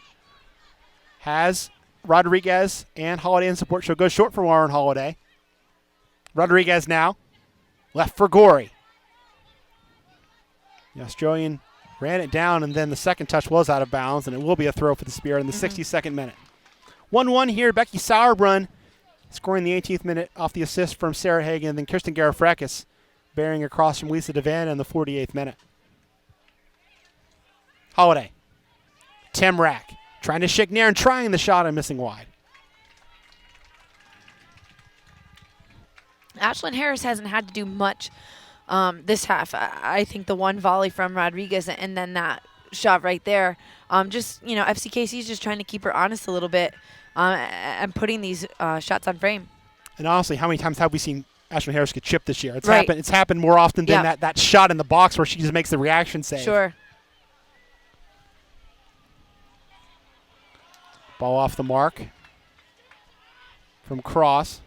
Has Rodriguez and Holiday in support. She'll go short for Lauren Holiday. Rodriguez now. Left for Gorey. The Australian ran it down, and then the second touch was out of bounds, and it will be a throw for the Spirit in the 62nd minute. 1-1 here. Becky Sauerbrunn scoring the 18th minute off the assist from Sarah Hagan, and then Kirsten Garifrakis bearing across from Lisa Devanna in the 48th minute. Holiday. Tim Rack trying to shake Nairn, trying the shot and missing wide. Ashlyn Harris hasn't had to do much this half. I think the one volley from Rodriguez and then that shot right there. FCKC is just trying to keep her honest a little bit and putting these shots on frame. And honestly, how many times have we seen Ashlyn Harris get chipped this year? It's happened more often than that shot in the box where she just makes the reaction save. Sure. Ball off the mark from Cross.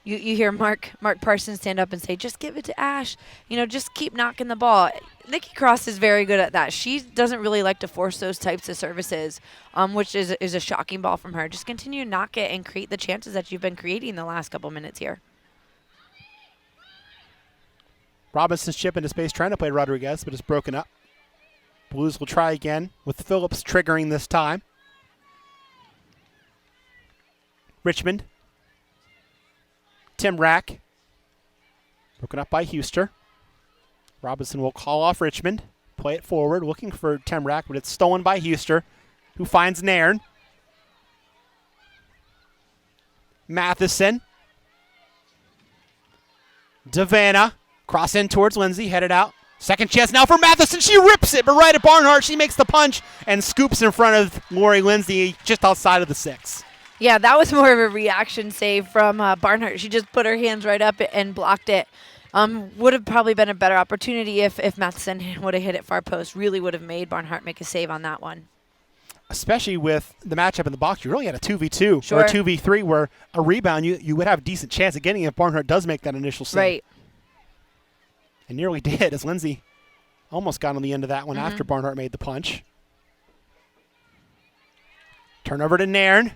You hear Mark Parsons stand up and say, just give it to Ash. Just keep knocking the ball. Nikki Cross is very good at that. She doesn't really like to force those types of services, which is a shocking ball from her. Just continue to knock it and create the chances that you've been creating the last couple minutes here. Robinson's chip into space trying to play Rodriguez, but it's broken up. Blues will try again with Phillips triggering this time. Richmond. Tim Rack. Broken up by Huster. Robinson will call off Richmond. Play it forward, looking for Tim Rack, but it's stolen by Huster, who finds Nairn. Matheson. Devanna. Cross in towards Lindsay, headed out. Second chance now for Matheson. She rips it, but right at Barnhart, she makes the punch and scoops in front of Lori Lindsay just outside of the 6. Yeah, that was more of a reaction save from Barnhart. She just put her hands right up and blocked it. Would have probably been a better opportunity if Matheson would have hit it far post. Really would have made Barnhart make a save on that one. Especially with the matchup in the box, you really had a 2v2 Sure. or a 2v3 where a rebound you would have a decent chance of getting it if Barnhart does make that initial save. Right. And nearly did, as Lindsay almost got on the end of that one after Barnhart made the punch. Turnover to Nairn.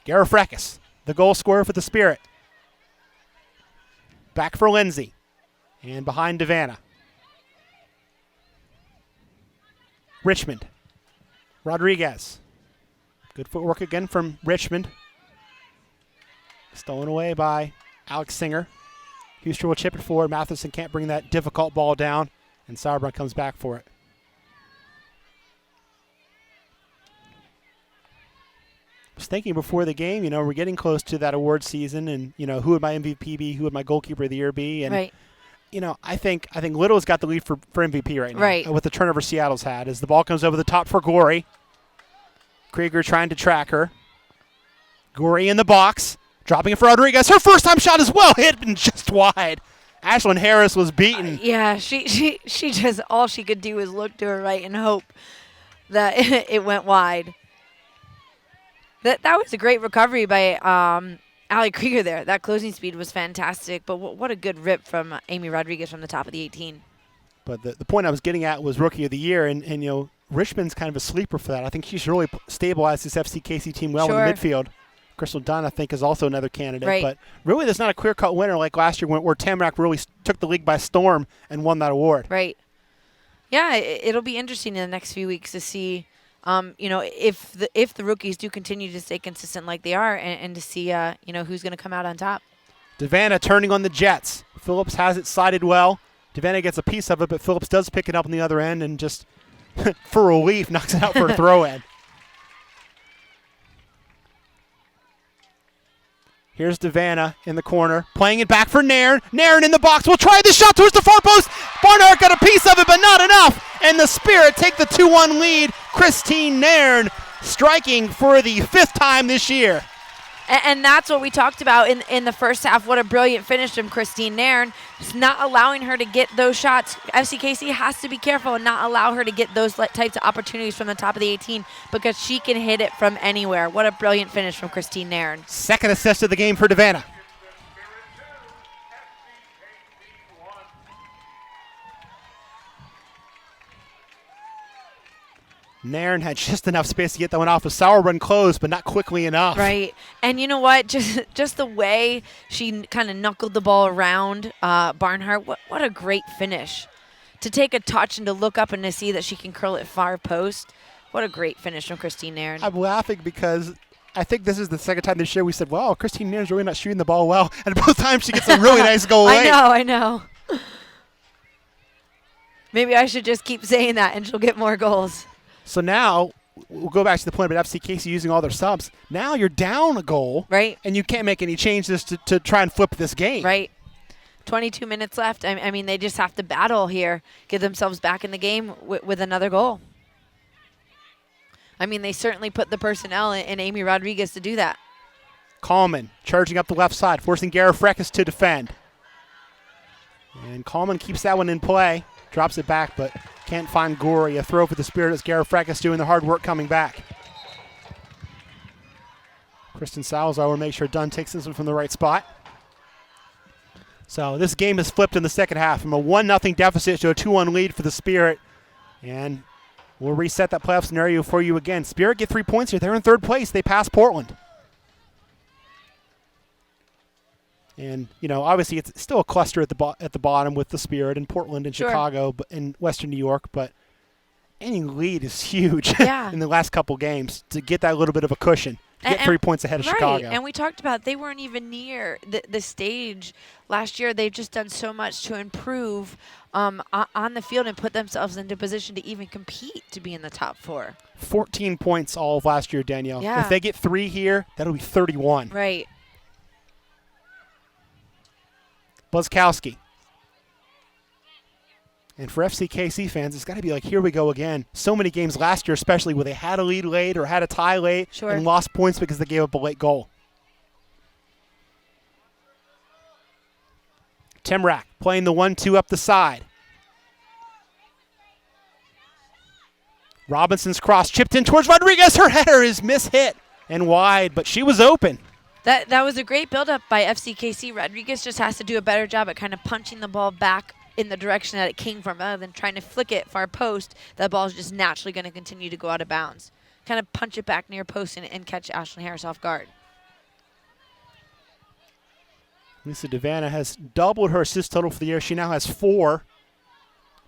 Garifrakis, the goal scorer for the Spirit. Back for Lindsay. And behind Devanna. Richmond. Rodriguez. Good footwork again from Richmond. Stolen away by Alex Singer. Huster will chip it forward. Matheson can't bring that difficult ball down. And Sauerbrunn comes back for it. I was thinking before the game, we're getting close to that award season, and who would my MVP be? Who would my goalkeeper of the year be? And right. I think Little's got the lead for MVP right now. Right. With the turnover Seattle's had, as the ball comes over the top for Gorey. Krieger trying to track her. Gorey in the box, dropping it for Rodriguez. Her first time shot as well, hit and just wide. Ashlyn Harris was beaten. Yeah, she just all she could do was look to her right and hope that it went wide. That was a great recovery by Allie Krieger there. That closing speed was fantastic, but what a good rip from Amy Rodriguez from the top of the 18. But the point I was getting at was Rookie of the Year, and Richmond's kind of a sleeper for that. I think she should really stabilize this FCKC team well in the midfield. Crystal Dunn, I think, is also another candidate. Right. But really, there's not a clear-cut winner like last year where Tamarack really took the league by storm and won that award. Right. Yeah, it'll be interesting in the next few weeks to see if the rookies do continue to stay consistent like they are, and to see who's going to come out on top. Devanna turning on the Jets. Phillips has it sided well. Devanna gets a piece of it, but Phillips does pick it up on the other end and just, for relief, knocks it out for a throw-in. Here's Devanna in the corner, playing it back for Nairn. Nairn in the box, will try the shot towards the far post. Barnhart got a piece of it, but not enough. And the Spirit take the 2-1 lead. Christine Nairn striking for the 5th time this year. And that's what we talked about in the first half. What a brilliant finish from Christine Nairn. Just not allowing her to get those shots. FCKC has to be careful and not allow her to get those types of opportunities from the top of the 18 because she can hit it from anywhere. What a brilliant finish from Christine Nairn. Second assist of the game for Devanna. Nairn had just enough space to get that one off. A Sauer run close, but not quickly enough. Right. And you know what? Just the way she kind of knuckled the ball around Barnhart, what a great finish. To take a touch and to look up and to see that she can curl it far post. What a great finish from Christine Nairn. I'm laughing because I think this is the second time this year we said, wow, Christine Nairn's really not shooting the ball well. And both times she gets a really nice goal late. I know. Maybe I should just keep saying that and she'll get more goals. So now, we'll go back to the point about FCKC using all their subs. Now you're down a goal. Right. And you can't make any changes to try and flip this game. Right. 22 minutes left. I mean, they just have to battle here, get themselves back in the game with another goal. I mean, they certainly put the personnel in Amy Rodriguez to do that. Coleman charging up the left side, forcing Gara Freckes to defend. And Coleman keeps that one in play. Drops it back, but can't find Gory. A throw for the Spirit as Gara Freckes doing the hard work coming back. Kristen Salazar will make sure Dunn takes this one from the right spot. So this game has flipped in the second half from a 1-0 deficit to a 2-1 lead for the Spirit. And we'll reset that playoff scenario for you again. Spirit get 3 points here. They're in third place. They pass Portland. And, you know, obviously it's still a cluster at the bottom with the Spirit and Portland and Sure. Chicago and Western New York. But any lead is huge Yeah. in the last couple games to get that little bit of a cushion. To get 3 points ahead of right. Chicago. And we talked about they weren't even near the stage last year. They've just done so much to improve on the field and put themselves into position to even compete to be in the top 4. 14 points all of last year, Danielle. Yeah. If they get 3 here, that'll be 31. Right. Buzzkowski. And for FCKC fans, it's got to be like, here we go again. So many games last year, especially where they had a lead late or had a tie late Sure. and lost points because they gave up a late goal. Timrak playing the 1-2 up the side. Robinson's cross chipped in towards Rodriguez. Her header is mishit and wide, but she was open. That was a great build-up by FCKC. Rodriguez just has to do a better job at kind of punching the ball back in the direction that it came from rather than trying to flick it far post. That ball is just naturally going to continue to go out of bounds. Kind of punch it back near post and catch Ashlyn Harris off guard. Lisa Devanna has doubled her assist total for the year. She now has 4,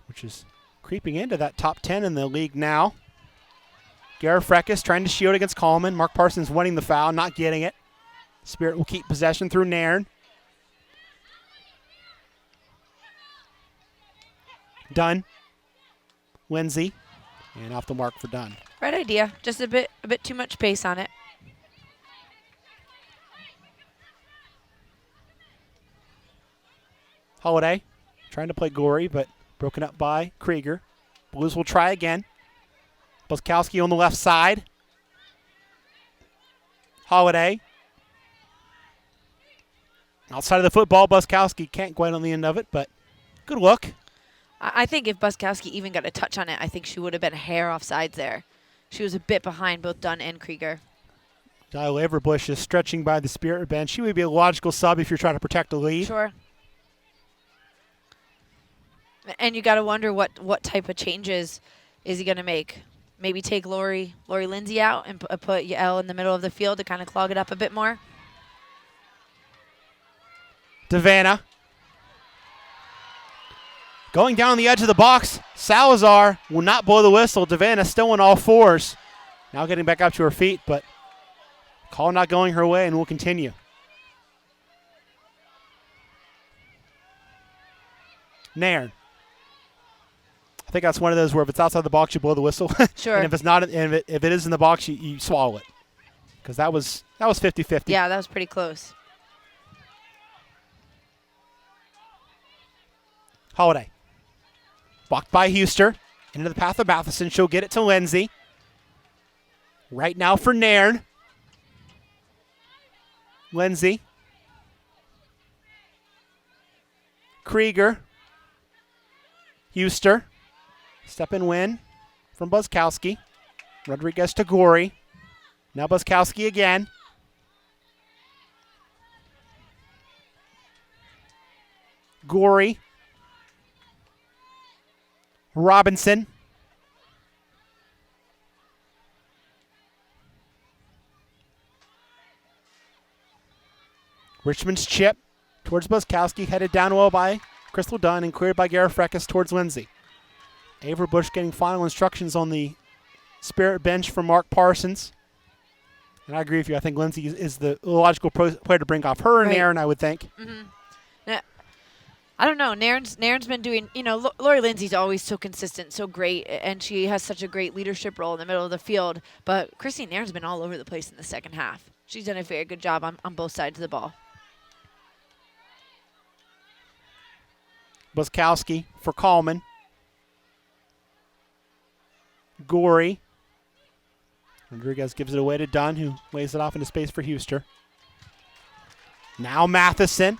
which is creeping into that top 10 in the league now. Gara Freckes trying to shield against Coleman. Mark Parsons winning the foul, not getting it. Spirit will keep possession through Nairn. Dunn. Lindsay. And off the mark for Dunn. Right idea. Just a bit too much pace on it. Holiday trying to play Gory, but broken up by Krieger. Blues will try again. Buskowski on the left side. Holiday. Outside of the football, Buskowski can't quite on the end of it, but good look. I think if Buskowski even got a touch on it, I think she would have been a hair off sides there. She was a bit behind both Dunn and Krieger. Dial Averbush is stretching by the Spirit bench. She would be a logical sub if you're trying to protect a lead. Sure. And you got to wonder what type of changes is he going to make. Maybe take Lori Lindsay out and put Yael in the middle of the field to kind of clog it up a bit more. Devanna. Going down the edge of the box. Salazar will not blow the whistle. Devanna still on all fours. Now getting back up to her feet, but call not going her way and will continue. Nairn. I think that's one of those where if it's outside the box, you blow the whistle. Sure. And if it's not, and if it is in the box, you swallow it. Because that was 50-50. Yeah, that was pretty close. Holiday. Blocked by Huster. Into the path of Matheson. She'll get it to Lindsay. Right now for Nairn. Lindsay. Krieger. Huster. Step and win from Buskowski. Rodriguez to Gorey. Now Buskowski again. Gorey. Robinson. Richmond's chip towards Buskowski, headed down well by Crystal Dunn and cleared by Gareth Freckes towards Lindsay. Averbush getting final instructions on the Spirit bench from Mark Parsons. And I agree with you. I think Lindsay is the logical player to bring off her and Aaron, I would think. Mm-hmm. Now, I don't know. Nairn's been doing, Lori Lindsay's always so consistent, so great, and she has such a great leadership role in the middle of the field. But Christine Nairn's been all over the place in the second half. She's done a very good job on both sides of the ball. Buskowski for Coleman. Gorey. Rodriguez gives it away to Dunn, who lays it off into space for Huster. Now Matheson.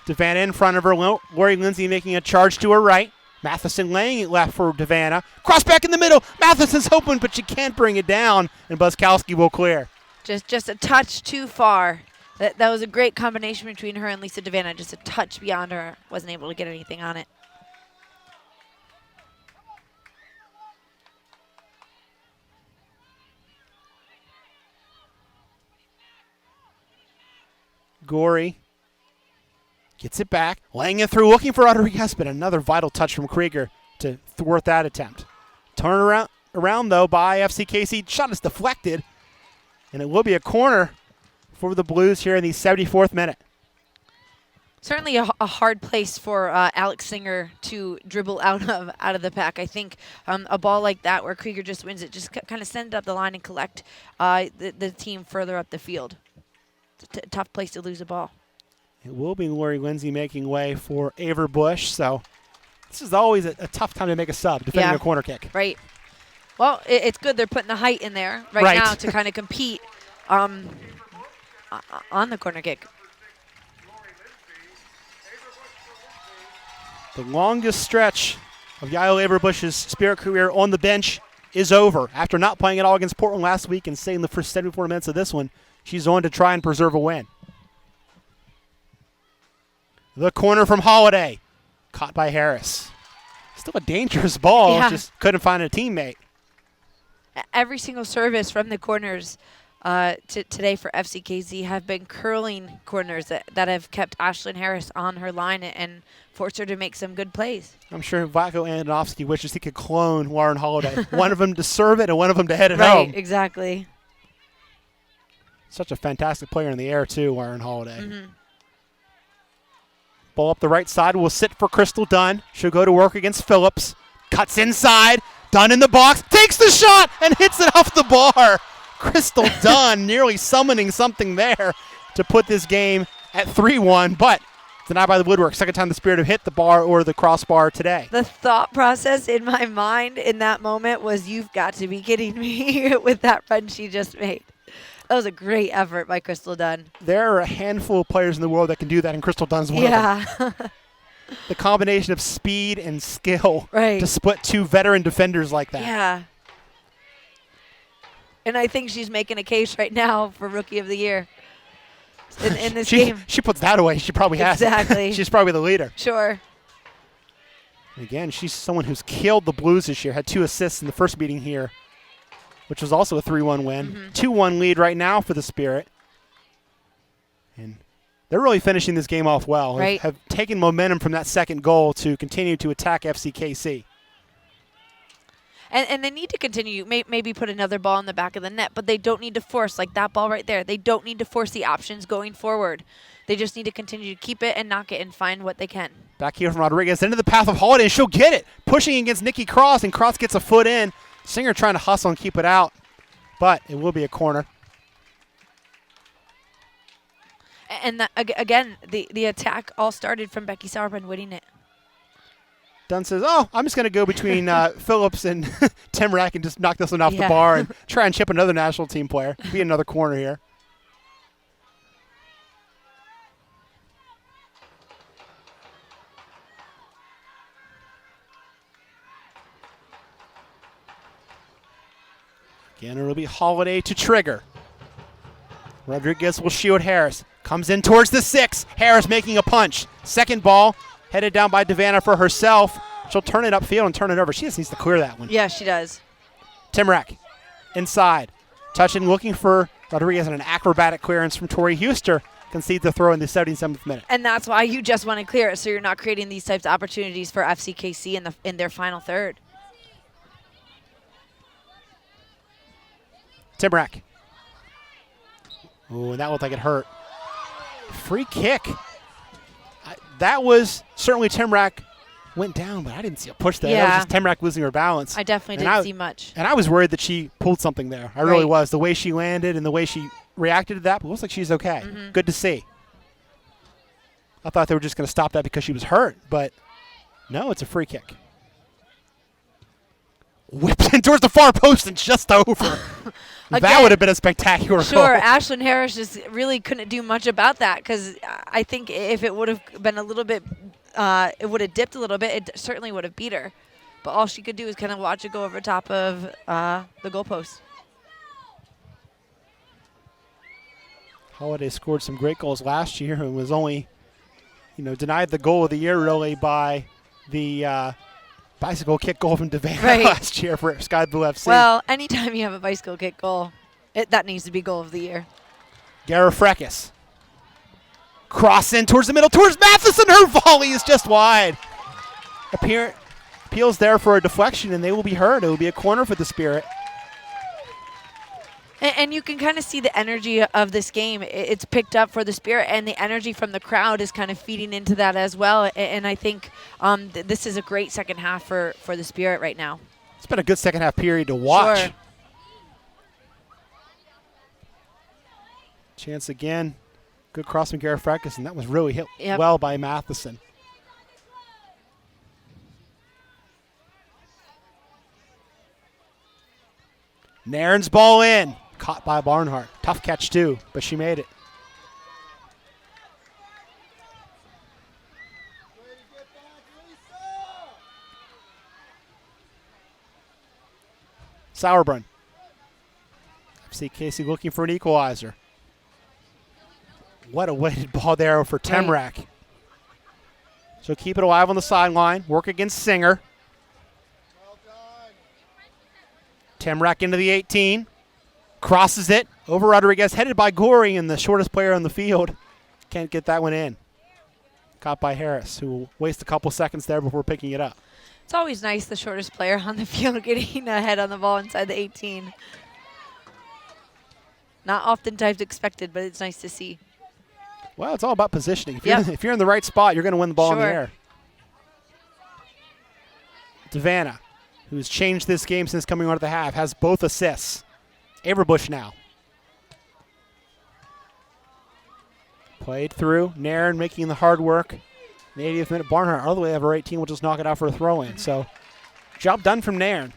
Devanna in front of her. Lori Lindsay making a charge to her right. Matheson laying it left for Devanna. Cross back in the middle. Matheson's open, but she can't bring it down, and Buskowski will clear. Just a touch too far. That was a great combination between her and Lisa Devanna. Just a touch beyond her. Wasn't able to get anything on it. Gorey gets it back, laying it through, looking for Rodriguez, but another vital touch from Krieger to thwart that attempt. Turn around though by FCKC. Shot is deflected, and it will be a corner for the Blues here in the 74th minute. Certainly a hard place for Alex Singer to dribble out of the pack. I think a ball like that where Krieger just wins it, just kind of send it up the line and collect the team further up the field. It's a tough place to lose a ball. It will be Lori Lindsay making way for Averbush, so this is always a tough time to make a sub, defending a corner kick. Right. Well, it's good they're putting the height in there right now to kind of compete on the corner kick. The longest stretch of Yael Averbush's Spirit career on the bench is over. After not playing at all against Portland last week and staying the first 74 minutes of this one, she's on to try and preserve a win. The corner from Holiday. Caught by Harris. Still a dangerous ball, just couldn't find a teammate. Every single service from the corners today for FCKZ have been curling corners that have kept Ashlyn Harris on her line and forced her to make some good plays. I'm sure Vlatko Andonovsky wishes he could clone Lauren Holiday. One of them to serve it and one of them to head it home. Right, exactly. Such a fantastic player in the air, too, Lauren Holiday. Mm-hmm. Ball up the right side will sit for Crystal Dunn. She'll go to work against Phillips. Cuts inside. Dunn in the box. Takes the shot and hits it off the bar. Crystal Dunn nearly summoning something there to put this game at 3-1, but denied by the woodwork. Second time the Spirit have hit the bar or the crossbar today. The thought process in my mind in that moment was, you've got to be kidding me with that run she just made. That was a great effort by Crystal Dunn. There are a handful of players in the world that can do that, and Crystal Dunn's one of them. The combination of speed and skill to split two veteran defenders like that. Yeah. And I think she's making a case right now for Rookie of the Year in this game. She puts that away. She probably has. Exactly. She's probably the leader. Sure. Again, she's someone who's killed the Blues this year. Had 2 assists in the first meeting here, which was also a 3-1 win. 2-1 lead right now for the Spirit. And they're really finishing this game off well. Right. Have taken momentum from that second goal to continue to attack FCKC. And they need to continue, maybe put another ball in the back of the net, but they don't need to force, like that ball right there. They don't need to force the options going forward. They just need to continue to keep it and knock it and find what they can. Back here from Rodriguez into the path of Holiday, and she'll get it. Pushing against Nikki Cross, and Cross gets a foot in. Singer trying to hustle and keep it out, but it will be a corner. And again, the attack all started from Becky Sauerbrunn winning it. Dunn says, oh, I'm just going to go between Phillips and Timrack and just knock this one off the Yeah. bar and try and chip another national team player. Be another corner here. Again, it'll be Holiday to trigger. Rodriguez will shield Harris. Comes in towards the 6. Harris making a punch. Second ball headed down by Devanna for herself. She'll turn it upfield and turn it over. She just needs to clear that one. Yeah, she does. Timrack inside. Touching, looking for Rodriguez, and an acrobatic clearance from Tori Huster. Concedes the throw in the 77th minute. And that's why you just want to clear it, so you're not creating these types of opportunities for FCKC in their final third. Timrack. Oh, that looked like it hurt. Free kick. That was certainly Timrack went down, but I didn't see a push there. That was Yeah. just Timrack losing her balance. I definitely And didn't see much. And I was worried that she pulled something there. I really Right. was. The way she landed and the way she reacted to that, but it looks like she's okay. Mm-hmm. Good to see. I thought they were just going to stop that because she was hurt, but no, it's a free kick. Whipped in towards the far post and just over. That Again, would have been a spectacular Sure, goal. Ashlyn Harris just really couldn't do much about that, because I think if it would have been a little bit, it would have dipped a little bit, it certainly would have beat her. But all she could do is kind of watch it go over top of the goalpost. Holiday scored some great goals last year and was only, denied the goal of the year really by the bicycle kick goal from Devanna Right. last year for Sky Blue FC. Well, anytime you have a bicycle kick goal, that needs to be goal of the year. Garifrekis. Cross in towards the middle, towards Matheson. Her volley is just wide. Appeals there for a deflection, and they will be heard. It will be a corner for the Spirit. And you can kind of see the energy of this game. It's picked up for the Spirit, and the energy from the crowd is kind of feeding into that as well. And I think this is a great second half for the Spirit right now. It's been a good second half period to watch. Sure. Chance again. Good cross from Garifrekis, and that was really hit Yep. well by Matheson. Nairn's ball in. Caught by Barnhart. Tough catch too, but she made it. Sauerbrunn. FC Casey looking for an equalizer. What a weighted ball there for Temrak. So keep it alive on the sideline. Work against Singer. Temrak into the 18. Crosses it over Rodriguez. Headed by Goring, and the shortest player on the field can't get that one in. Caught by Harris, who will waste a couple seconds there before picking it up. It's always nice the shortest player on the field getting ahead on the ball inside the 18. Not oftentimes expected, but it's nice to see. Well, it's all about positioning. Yep. If you're in the right spot, you're going to win the ball in the Sure. air. Devanna, who's changed this game since coming on at the half, has both assists. Averbush now. Played through. Nairn making the hard work. In the 80th minute, Barnhart, all the way over 18, will just knock it out for a throw-in. So, job done from Nairn.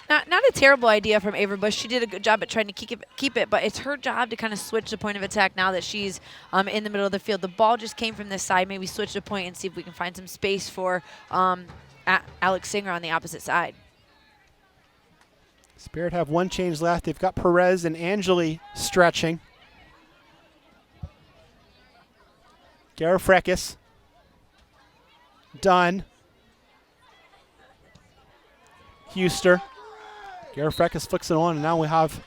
Not a terrible idea from Averbush. She did a good job at trying to keep it, but it's her job to kind of switch the point of attack now that she's in the middle of the field. The ball just came from this side. Maybe switch the point and see if we can find some space for Alex Singer on the opposite side. Spirit have one change left. They've got Perez and Angeli stretching. Garifrekis. Done. Huster. Garifrekis flicks it on, and now we have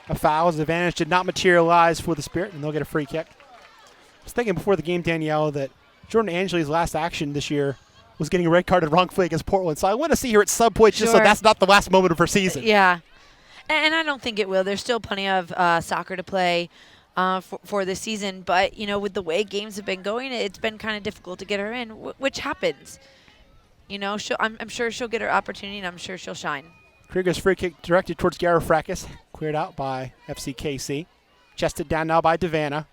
a foul. His advantage did not materialize for the Spirit, and they'll get a free kick. I was thinking before the game, Danielle, that Jordan Angeli's last action this year was getting red carded wrongfully against Portland. So I want to see her at sub points just so Sure. that's not the last moment of her season. Yeah, and I don't think it will. There's still plenty of soccer to play for this season, but with the way games have been going, it's been kind of difficult to get her in, which happens. I'm sure she'll get her opportunity, and I'm sure she'll shine. Krieger's free kick directed towards Garifrekis. Cleared out by FC KC. Chested down now by Devanna.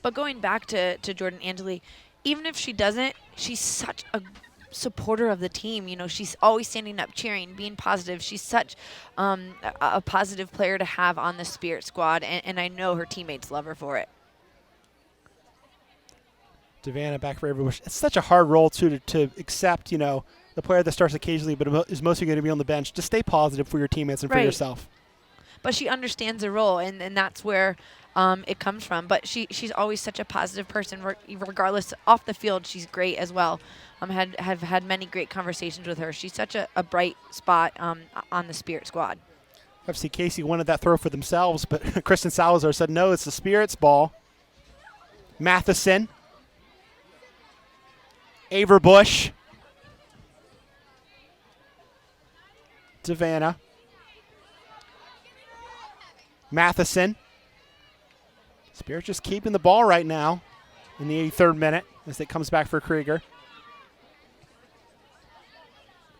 But going back to Jordan Angeli, even if she doesn't, she's such a supporter of the team. You know, she's always standing up, cheering, being positive. She's such a positive player to have on the Spirit squad, and I know her teammates love her for it. Devanna back for Avery Bush. It's such a hard role to accept, you know, the player that starts occasionally but is mostly going to be on the bench. Just stay positive for your teammates and for Right. yourself. But she understands the role, and that's where it comes from. But she's always such a positive person, regardless. Off the field, she's great as well. Have had many great conversations with her. She's such a bright spot on the Spirit squad. FC Casey wanted that throw for themselves, but Kristen Salazar said, no, it's the Spirit's ball. Matheson. Averbush. Devanna. Matheson. Spirit just keeping the ball right now in the 83rd minute as it comes back for Krieger.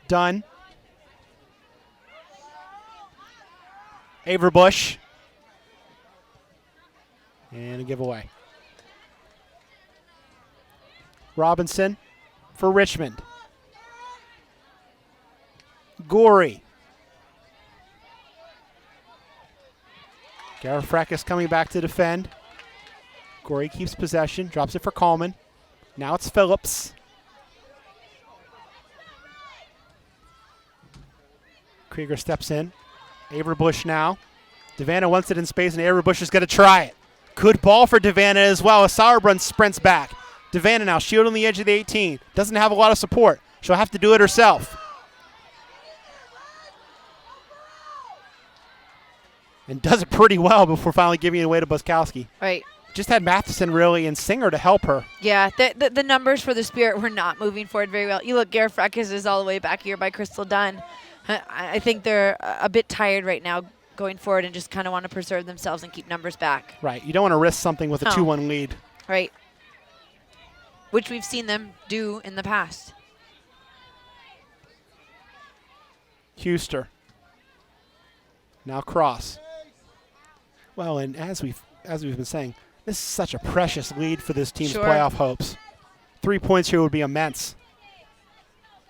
Dunn. Averbush. And a giveaway. Robinson for Richmond. Gorey. Garifrakis coming back to defend. Gorey keeps possession, drops it for Coleman. Now it's Phillips. Krieger steps in. Averbush now. Devanna wants it in space, and Averbush is going to try it. Good ball for Devanna as well as Sauerbrunn sprints back. Devanna now shield on the edge of the 18. Doesn't have a lot of support. She'll have to do it herself. And does it pretty well before finally giving it away to Buskowski. Right. Just had Matheson really and Singer to help her. Yeah, the numbers for the Spirit were not moving forward very well. You look, Garifrakis is all the way back here by Crystal Dunn. I think they're a bit tired right now going forward and just kind of want to preserve themselves and keep numbers back. Right. You don't want to risk something with a 2-1 lead. Right. Which we've seen them do in the past. Huster. Now Cross. Well, and as we've been saying, this is such a precious lead for this team's Sure. playoff hopes. 3 points here would be immense.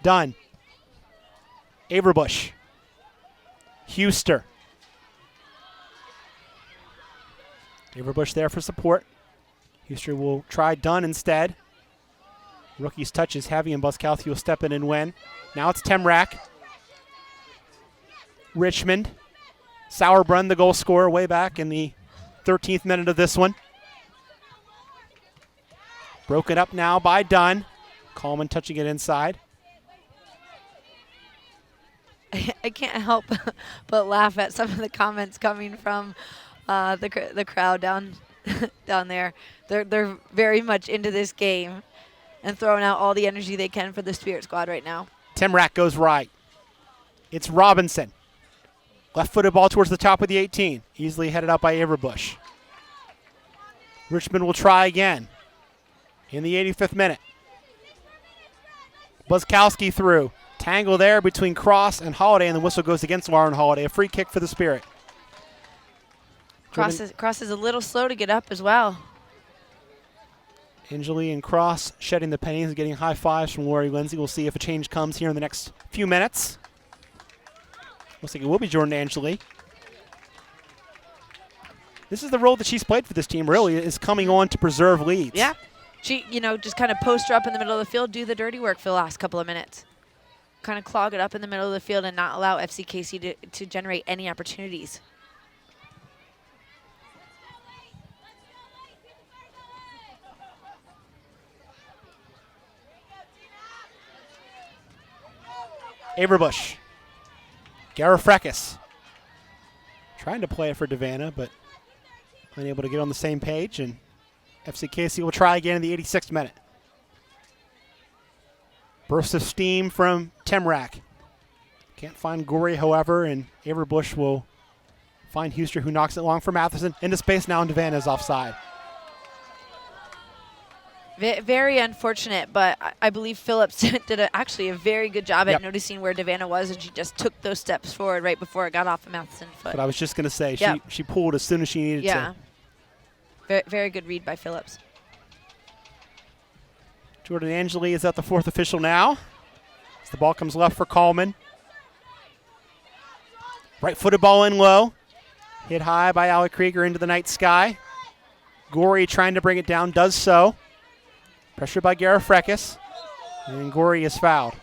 Dunn. Averbush. Huster. Averbush there for support. Huster will try Dunn instead. Rookie's touch is heavy, and Buskowski will step in and win. Now it's Temrak. Richmond. Sauerbrunn, the goal scorer, way back in the 13th minute of this one. Broken up now by Dunn. Coleman touching it inside. I can't help but laugh at some of the comments coming from the crowd down down there. They're very much into this game and throwing out all the energy they can for the Spirit squad right now. Temrak goes right. It's Robinson. Left-footed ball towards the top of the 18. Easily headed out by Averbush. Richmond will try again in the 85th minute. Buskowski through. Tangle there between Cross and Holiday, and the whistle goes against Lauren Holiday. A free kick for the Spirit. Cross is a little slow to get up as well. Angeli and Cross shedding the pennies and getting high fives from Lori Lindsay. We'll see if a change comes here in the next few minutes. Looks like it will be Jordan Angeli. This is the role that she's played for this team, really, is coming on to preserve leads. Yeah. She, just kind of post her up in the middle of the field, do the dirty work for the last couple of minutes. Kind of clog it up in the middle of the field and not allow FCKC to generate any opportunities. Averbush. Garifrakis. Trying to play it for Devanna, but unable to get on the same page, and FCKC will try again in the 86th minute. Burst of steam from Temrak. Can't find Gorey, however, and Averbush will find Huster, who knocks it long for Matheson. Into space now, and Devanna is offside. Very unfortunate, but I believe Phillips did actually a very good job Yep. at noticing where Devanna was, and she just took those steps forward right before it got off of Matheson's foot. But I was just going to say, Yep. she pulled as soon as she needed Yeah. to. Very, very good read by Phillips. Jordan Angeli is at the fourth official now. As the ball comes left for Coleman. Right-footed ball in low. Hit high by Alec Krieger into the night sky. Gorey trying to bring it down, does so. Pressured by Garifrekis. And Gorey is fouled.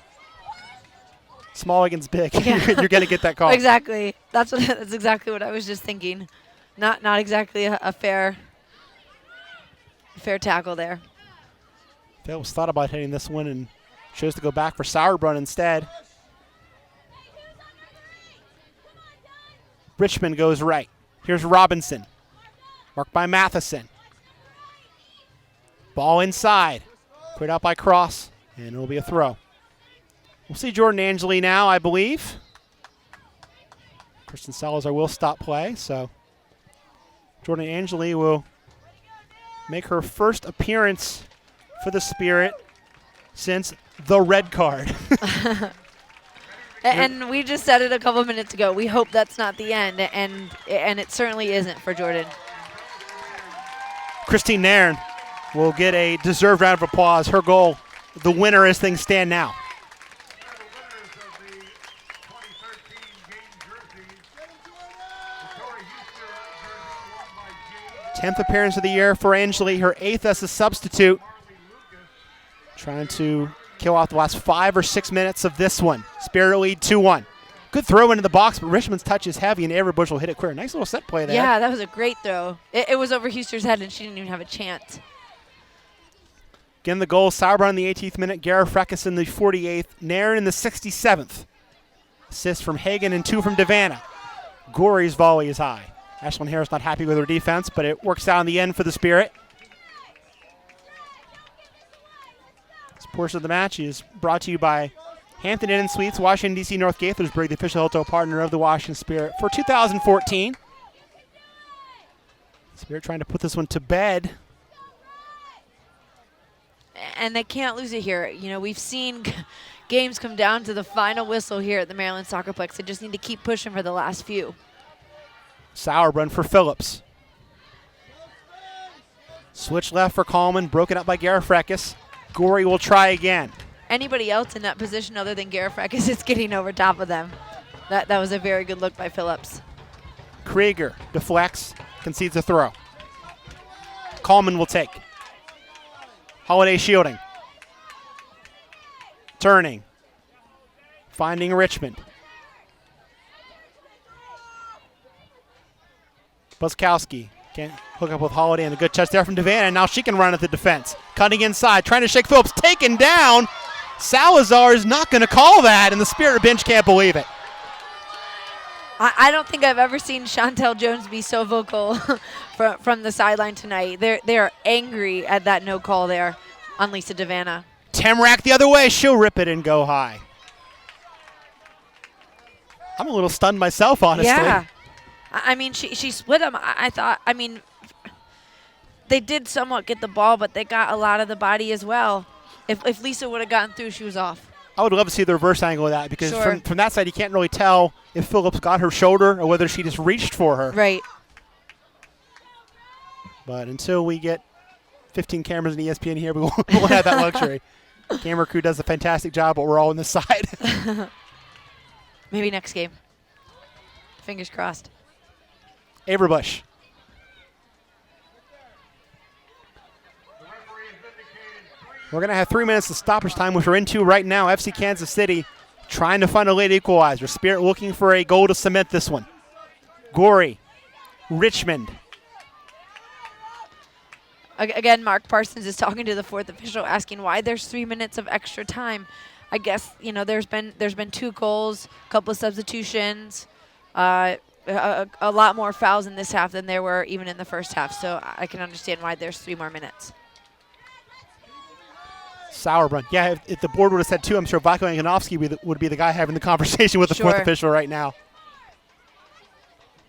Small against big. Yeah. You're going to get that call. Exactly. That's exactly what I was just thinking. Not exactly a fair tackle there. Phillips thought about hitting this one and chose to go back for Sauerbrunn instead. Richmond goes right. Here's Robinson. Marked by Matheson. Ball inside. Cleared out by Cross, and it'll be a throw. We'll see Jordan Angeli now, I believe. Kristen Salazar will stop play, so Jordan Angeli will make her first appearance for the Spirit since the red card. And we just said it a couple minutes ago. We hope that's not the end, and it certainly isn't for Jordan. Christine Nairn will get a deserved round of applause. Her goal, the winner as things stand now. 10th appearance of the year for Angeli, her 8th as a substitute. Trying to kill off the last 5 or 6 minutes of this one. Spirit lead 2-1. Good throw into the box, but Richmond's touch is heavy, and Avery Bush will hit it clear. Nice little set play there. Yeah, that was a great throw. It was over Huster's head, and she didn't even have a chance. Again, the goal, Sauerbrunn in the 18th minute, Garifrekis in the 48th, Nairn in the 67th. Assist from Hagan and 2 from Devanna. Gorey's volley is high. Ashlyn Harris not happy with her defense, but it works out in the end for the Spirit. This portion of the match is brought to you by Hampton Inn and Suites, Washington, D.C. North Gaithersburg, the official hotel partner of the Washington Spirit for 2014. Spirit trying to put this one to bed. And they can't lose it here. You know, we've seen games come down to the final whistle here at the Maryland Soccerplex. They just need to keep pushing for the last few. Sauerbrunn for Phillips. Switch left for Coleman, broken up by Garifrekis. Gorey will try again. Anybody else in that position other than Garifrekis is getting over top of them. That was a very good look by Phillips. Krieger deflects, concedes a throw. Coleman will take. Holiday shielding. Turning. Finding Richmond. Buskowski can't hook up with Holiday, and a good touch there from Devanna, and now she can run at the defense. Cutting inside, trying to shake Phillips, taken down. Salazar is not going to call that, and the Spirit bench can't believe it. I don't think I've ever seen Chantel Jones be so vocal from the sideline tonight. They are angry at that no call there on Lisa Devanna. Temrak the other way. She'll rip it and go high. I'm a little stunned myself, honestly. Yeah. I mean, she split them. I thought, I mean, they did somewhat get the ball, but they got a lot of the body as well. If Lisa would have gotten through, she was off. I would love to see the reverse angle of that, because Sure. from that side you can't really tell if Phillips got her shoulder or whether she just reached for her. Right. But until we get 15 cameras in ESPN here, we won't have that luxury. Camera crew does a fantastic job, but we're all on this side. Maybe next game. Fingers crossed. Averbush. We're going to have 3 minutes of stoppage time, which we're into right now. FC Kansas City trying to find a late equalizer. Spirit looking for a goal to cement this one. Gorey. Richmond. Again, Mark Parsons is talking to the fourth official, asking why there's 3 minutes of extra time. I guess, you know, there's been 2 goals, a couple of substitutions, a lot more fouls in this half than there were even in the first half. So I can understand why there's 3 more minutes. Sauerbrunn. Yeah, if the board would have said 2, I'm sure Vako Anganovsky would be the guy having the conversation with the fourth Sure. official right now.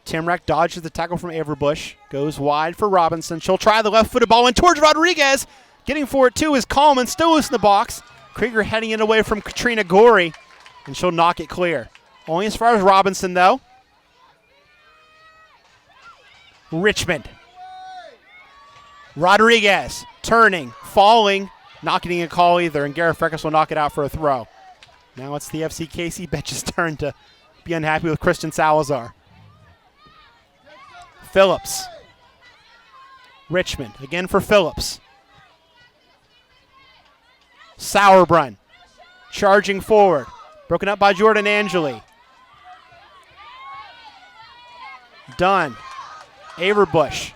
Timrek dodges the tackle from Averbush. Goes wide for Robinson. She'll try the left-footed ball in towards Rodriguez. Getting for it, too, is Coleman. Still loose in the box. Krieger heading it away from Katrina Gorey, and she'll knock it clear. Only as far as Robinson, though. Richmond. Rodriguez turning, falling, not getting a call either, and Garrett Freckles will knock it out for a throw. Now it's the FCKC bench's turn to be unhappy with Christian Salazar. Phillips. Richmond, again for Phillips. Sauerbrunn charging forward. Broken up by Jordan Angeli. Dunn. Averbush.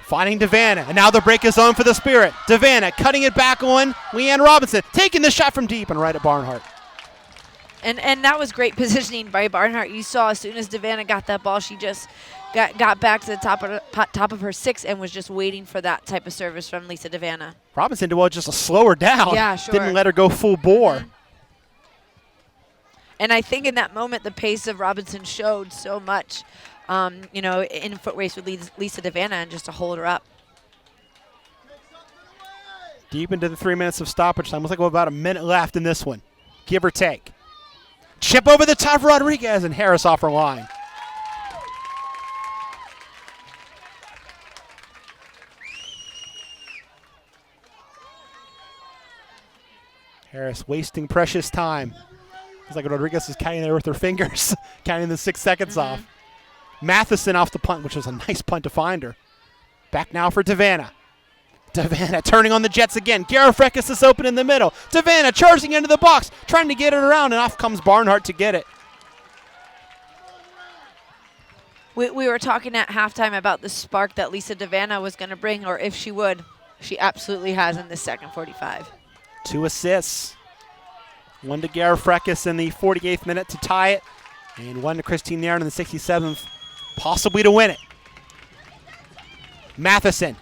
Finding Devanna. And now the break is on for the Spirit. Devanna cutting it back on Leanne Robinson. Taking the shot from deep and right at Barnhart. And that was great positioning by Barnhart. You saw as soon as Devanna got that ball, she just got back to the top of her 6 and was just waiting for that type of service from Lisa Devanna. Robinson did well just to slow her down. Yeah, sure. Didn't let her go full bore. Mm-hmm. And I think in that moment, the pace of Robinson showed so much, in foot race with Lisa Devanna and just to hold her up. Deep into the 3 minutes of stoppage time. Looks like we have about a minute left in this one, give or take. Chip over the top for Rodriguez, and Harris off her line. Harris wasting precious time. It's like Rodriguez is counting there with her fingers, counting the 6 seconds off. Matheson off the punt, which was a nice punt to find her. Back now for Devanna. Devanna turning on the Jets again. Garrett Freckles is open in the middle. Devanna charging into the box, trying to get it around, and off comes Barnhart to get it. We were talking at halftime about the spark that Lisa Devanna was going to bring, or if she would. She absolutely has in this second 45. 2 assists. 1 to Garrett Freckles in the 48th minute to tie it, and 1 to Christine Nairn in the 67th, possibly to win it. Matheson.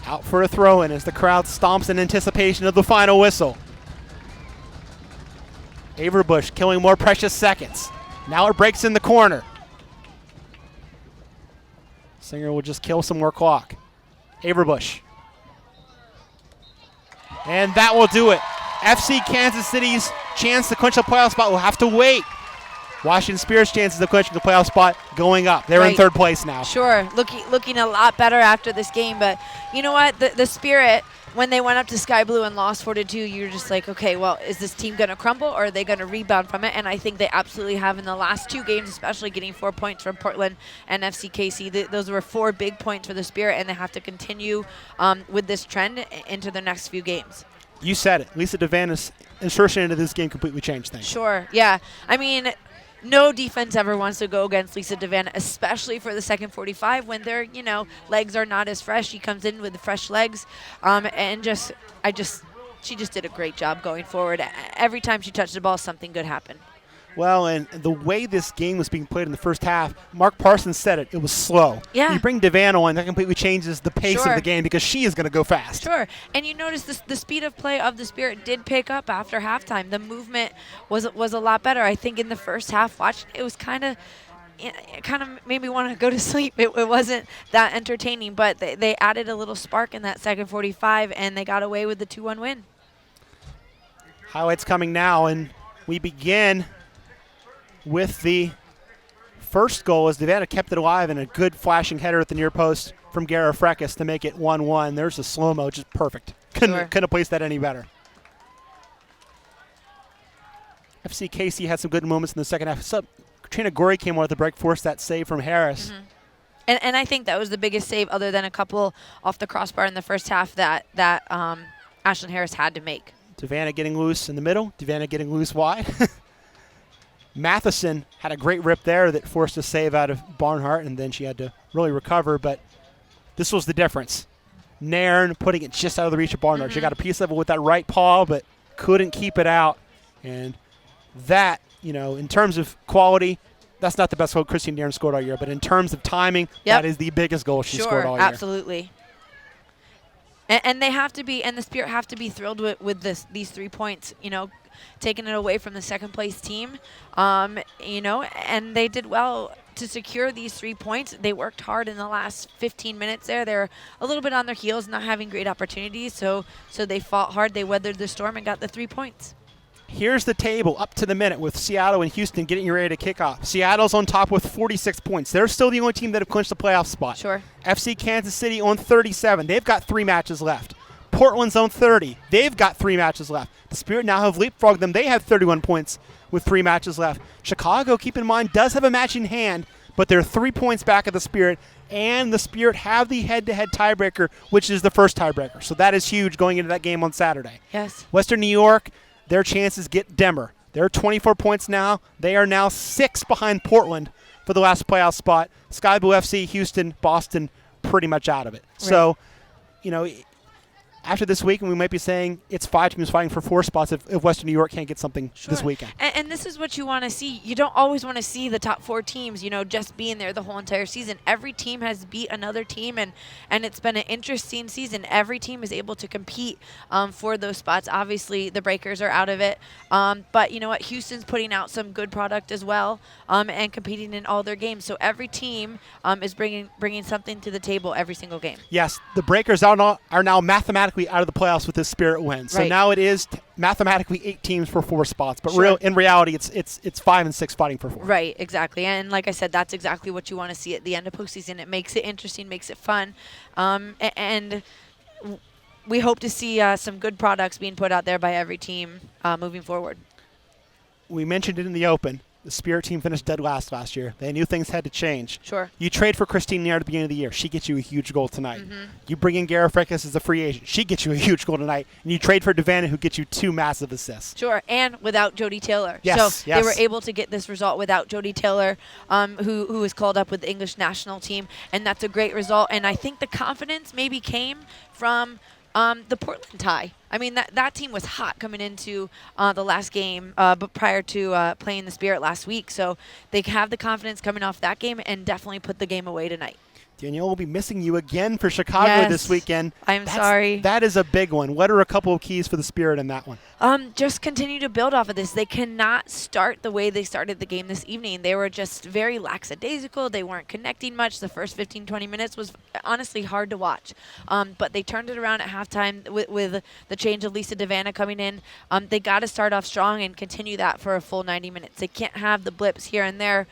Out for a throw-in as the crowd stomps in anticipation of the final whistle. Averbush killing more precious seconds. Now it breaks in the corner. Singer will just kill some more clock. Averbush. And that will do it. FC Kansas City's chance to clinch a playoff spot will have to wait. Washington Spirit's chances of clinching the playoff spot going up. They're in 3rd place now. Sure, looking a lot better after this game. But you know what? The Spirit, when they went up to Sky Blue and lost 4-2, you're just like, okay, well, is this team going to crumble or are they going to rebound from it? And I think they absolutely have in the last 2 games, especially getting 4 points from Portland and FCKC. Those were 4 big points for the Spirit, and they have to continue with this trend into the next few games. You said it. Lisa Devanna's insertion into this game completely changed things. Sure, yeah. I mean, no defense ever wants to go against Lisa Devanna, especially for the second 45 when their, legs are not as fresh. She comes in with fresh legs, and she just did a great job going forward. Every time she touched the ball, something good happened. Well, and the way this game was being played in the first half, Mark Parsons said it was slow. Yeah. You bring Devanna on, that completely changes the pace of the game because she is going to go fast. Sure. And you notice the speed of play of the Spirit did pick up after halftime. The movement was a lot better. I think in the first half, it was kind of made me want to go to sleep. It wasn't that entertaining, but they added a little spark in that second 45, and they got away with the 2-1 win. Highlights coming now, and we begin with the first goal as Devanna kept it alive and a good flashing header at the near post from Garrett Freckles to make it 1-1. There's a slow-mo, just perfect. Couldn't have placed that any better. FCKC had some good moments in the second half. Katrina Gorey came on at the break, forced that save from Harris. Mm-hmm. And I think that was the biggest save other than a couple off the crossbar in the first half that Ashlyn Harris had to make. Devanna getting loose in the middle, Devanna getting loose wide. Matheson had a great rip there that forced a save out of Barnhart, and then she had to really recover, but this was the difference. Nairn putting it just out of the reach of Barnhart. She got a piece of it with that right paw, but couldn't keep it out. And that, in terms of quality, that's not the best goal Christine Nairn scored all year, but in terms of timing, that is the biggest goal she scored all year. Absolutely. And they have to be, and the Spirit have to be thrilled with these 3 points, taking it away from the second place team, and they did well to secure these 3 points. They worked hard in the last 15 minutes there. They're a little bit on their heels, not having great opportunities, so they fought hard. They weathered the storm and got the 3 points. Here's the table up to the minute with Seattle and Houston getting ready to kick off. Seattle's on top with 46 points. They're still the only team that have clinched the playoff spot. Sure. FC Kansas City on 37. They've got 3 matches left. Portland's on 30. They've got 3 matches left. The Spirit now have leapfrogged them. They have 31 points with 3 matches left. Chicago, keep in mind, does have a match in hand, but they're 3 points back of the Spirit, and the Spirit have the head-to-head tiebreaker, which is the first tiebreaker. So that is huge going into that game on Saturday. Yes. Western New York, their chances get dimmer. They're 24 points now. They are now 6 behind Portland for the last playoff spot. Sky Blue FC, Houston, Boston, pretty much out of it. Right. So, after this weekend, we might be saying it's 5 teams fighting for 4 spots if Western New York can't get something this weekend. And this is what you want to see. You don't always want to see the top 4 teams, just being there the whole entire season. Every team has beat another team, and it's been an interesting season. Every team is able to compete for those spots. Obviously, the Breakers are out of it. But you know what? Houston's putting out some good product as well and competing in all their games. So every team is bringing something to the table every single game. Yes, the Breakers are now mathematically out of the playoffs with this Spirit win. So now it is mathematically 8 teams for 4 spots, but in reality it's 5 and 6 fighting for 4. Right, exactly. And like I said, that's exactly what you want to see at the end of postseason. It makes it interesting, makes it fun, and we hope to see some good products being put out there by every team moving forward. We mentioned it in the open. The Spirit team finished dead last year. They knew things had to change. Sure. You trade for Christine Nair at the beginning of the year. She gets you a huge goal tonight. Mm-hmm. You bring in Gara Freckes as a free agent. She gets you a huge goal tonight. And you trade for Devanna, who gets you 2 massive assists. Sure, and without Jody Taylor. Yes, They were able to get this result without Jody Taylor, who was called up with the English national team, and that's a great result. And I think the confidence maybe came from the Portland tie. I mean, that team was hot coming into the last game, but prior to playing the Spirit last week. So they have the confidence coming off that game and definitely put the game away tonight. Danielle will be missing you again for Chicago this weekend. I'm sorry. That is a big one. What are a couple of keys for the Spirit in that one? Just continue to build off of this. They cannot start the way they started the game this evening. They were just very lackadaisical. They weren't connecting much. The first 15, 20 minutes was honestly hard to watch. But they turned it around at halftime with the change of Lisa Devanna coming in. They got to start off strong and continue that for a full 90 minutes. They can't have the blips here and there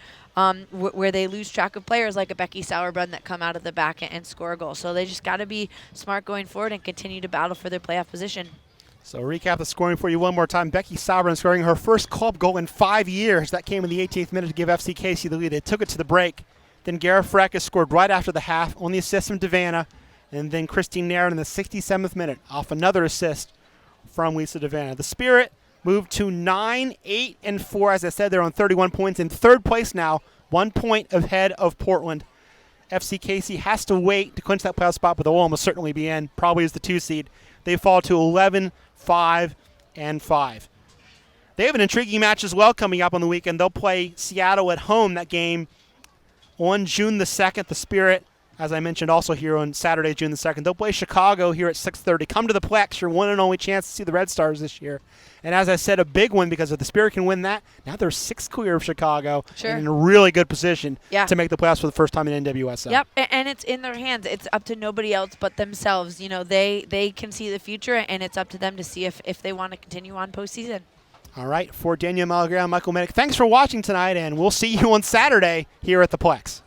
where they lose track of players like a Becky Sauerbrunn that come out of the back and score a goal. So they just got to be smart going forward and continue to battle for their playoff position. So recap the scoring for you one more time. Becky Sauerbrunn scoring her first club goal in 5 years. That came in the 18th minute to give FC Casey the lead. They took it to the break. Then Gara Freckes scored right after the half on the assist from Devanna. And then Christine Nair in the 67th minute off another assist from Lisa Devanna. The Spirit moved to 9-8-4. As I said, they're on 31 points. In 3rd place now, 1 point ahead of Portland. FC Casey has to wait to clinch that playoff spot, but they'll almost certainly be in, probably as the 2 seed. They fall to 11-5-5. They have an intriguing match as well coming up on the weekend. They'll play Seattle at home, that game on June the 2nd. The Spirit, as I mentioned, also here on Saturday, June the 2nd. They'll play Chicago here at 6:30. Come to the Plex, your one and only chance to see the Red Stars this year. And as I said, a big one, because if the Spirit can win that, now they're 6 clear of Chicago and in a really good position to make the playoffs for the first time in NWSL. Yep, and it's in their hands. It's up to nobody else but themselves. They can see the future, and it's up to them to see if they want to continue on postseason. All right, for Danielle Malagran, Michael Minnick, thanks for watching tonight, and we'll see you on Saturday here at the Plex.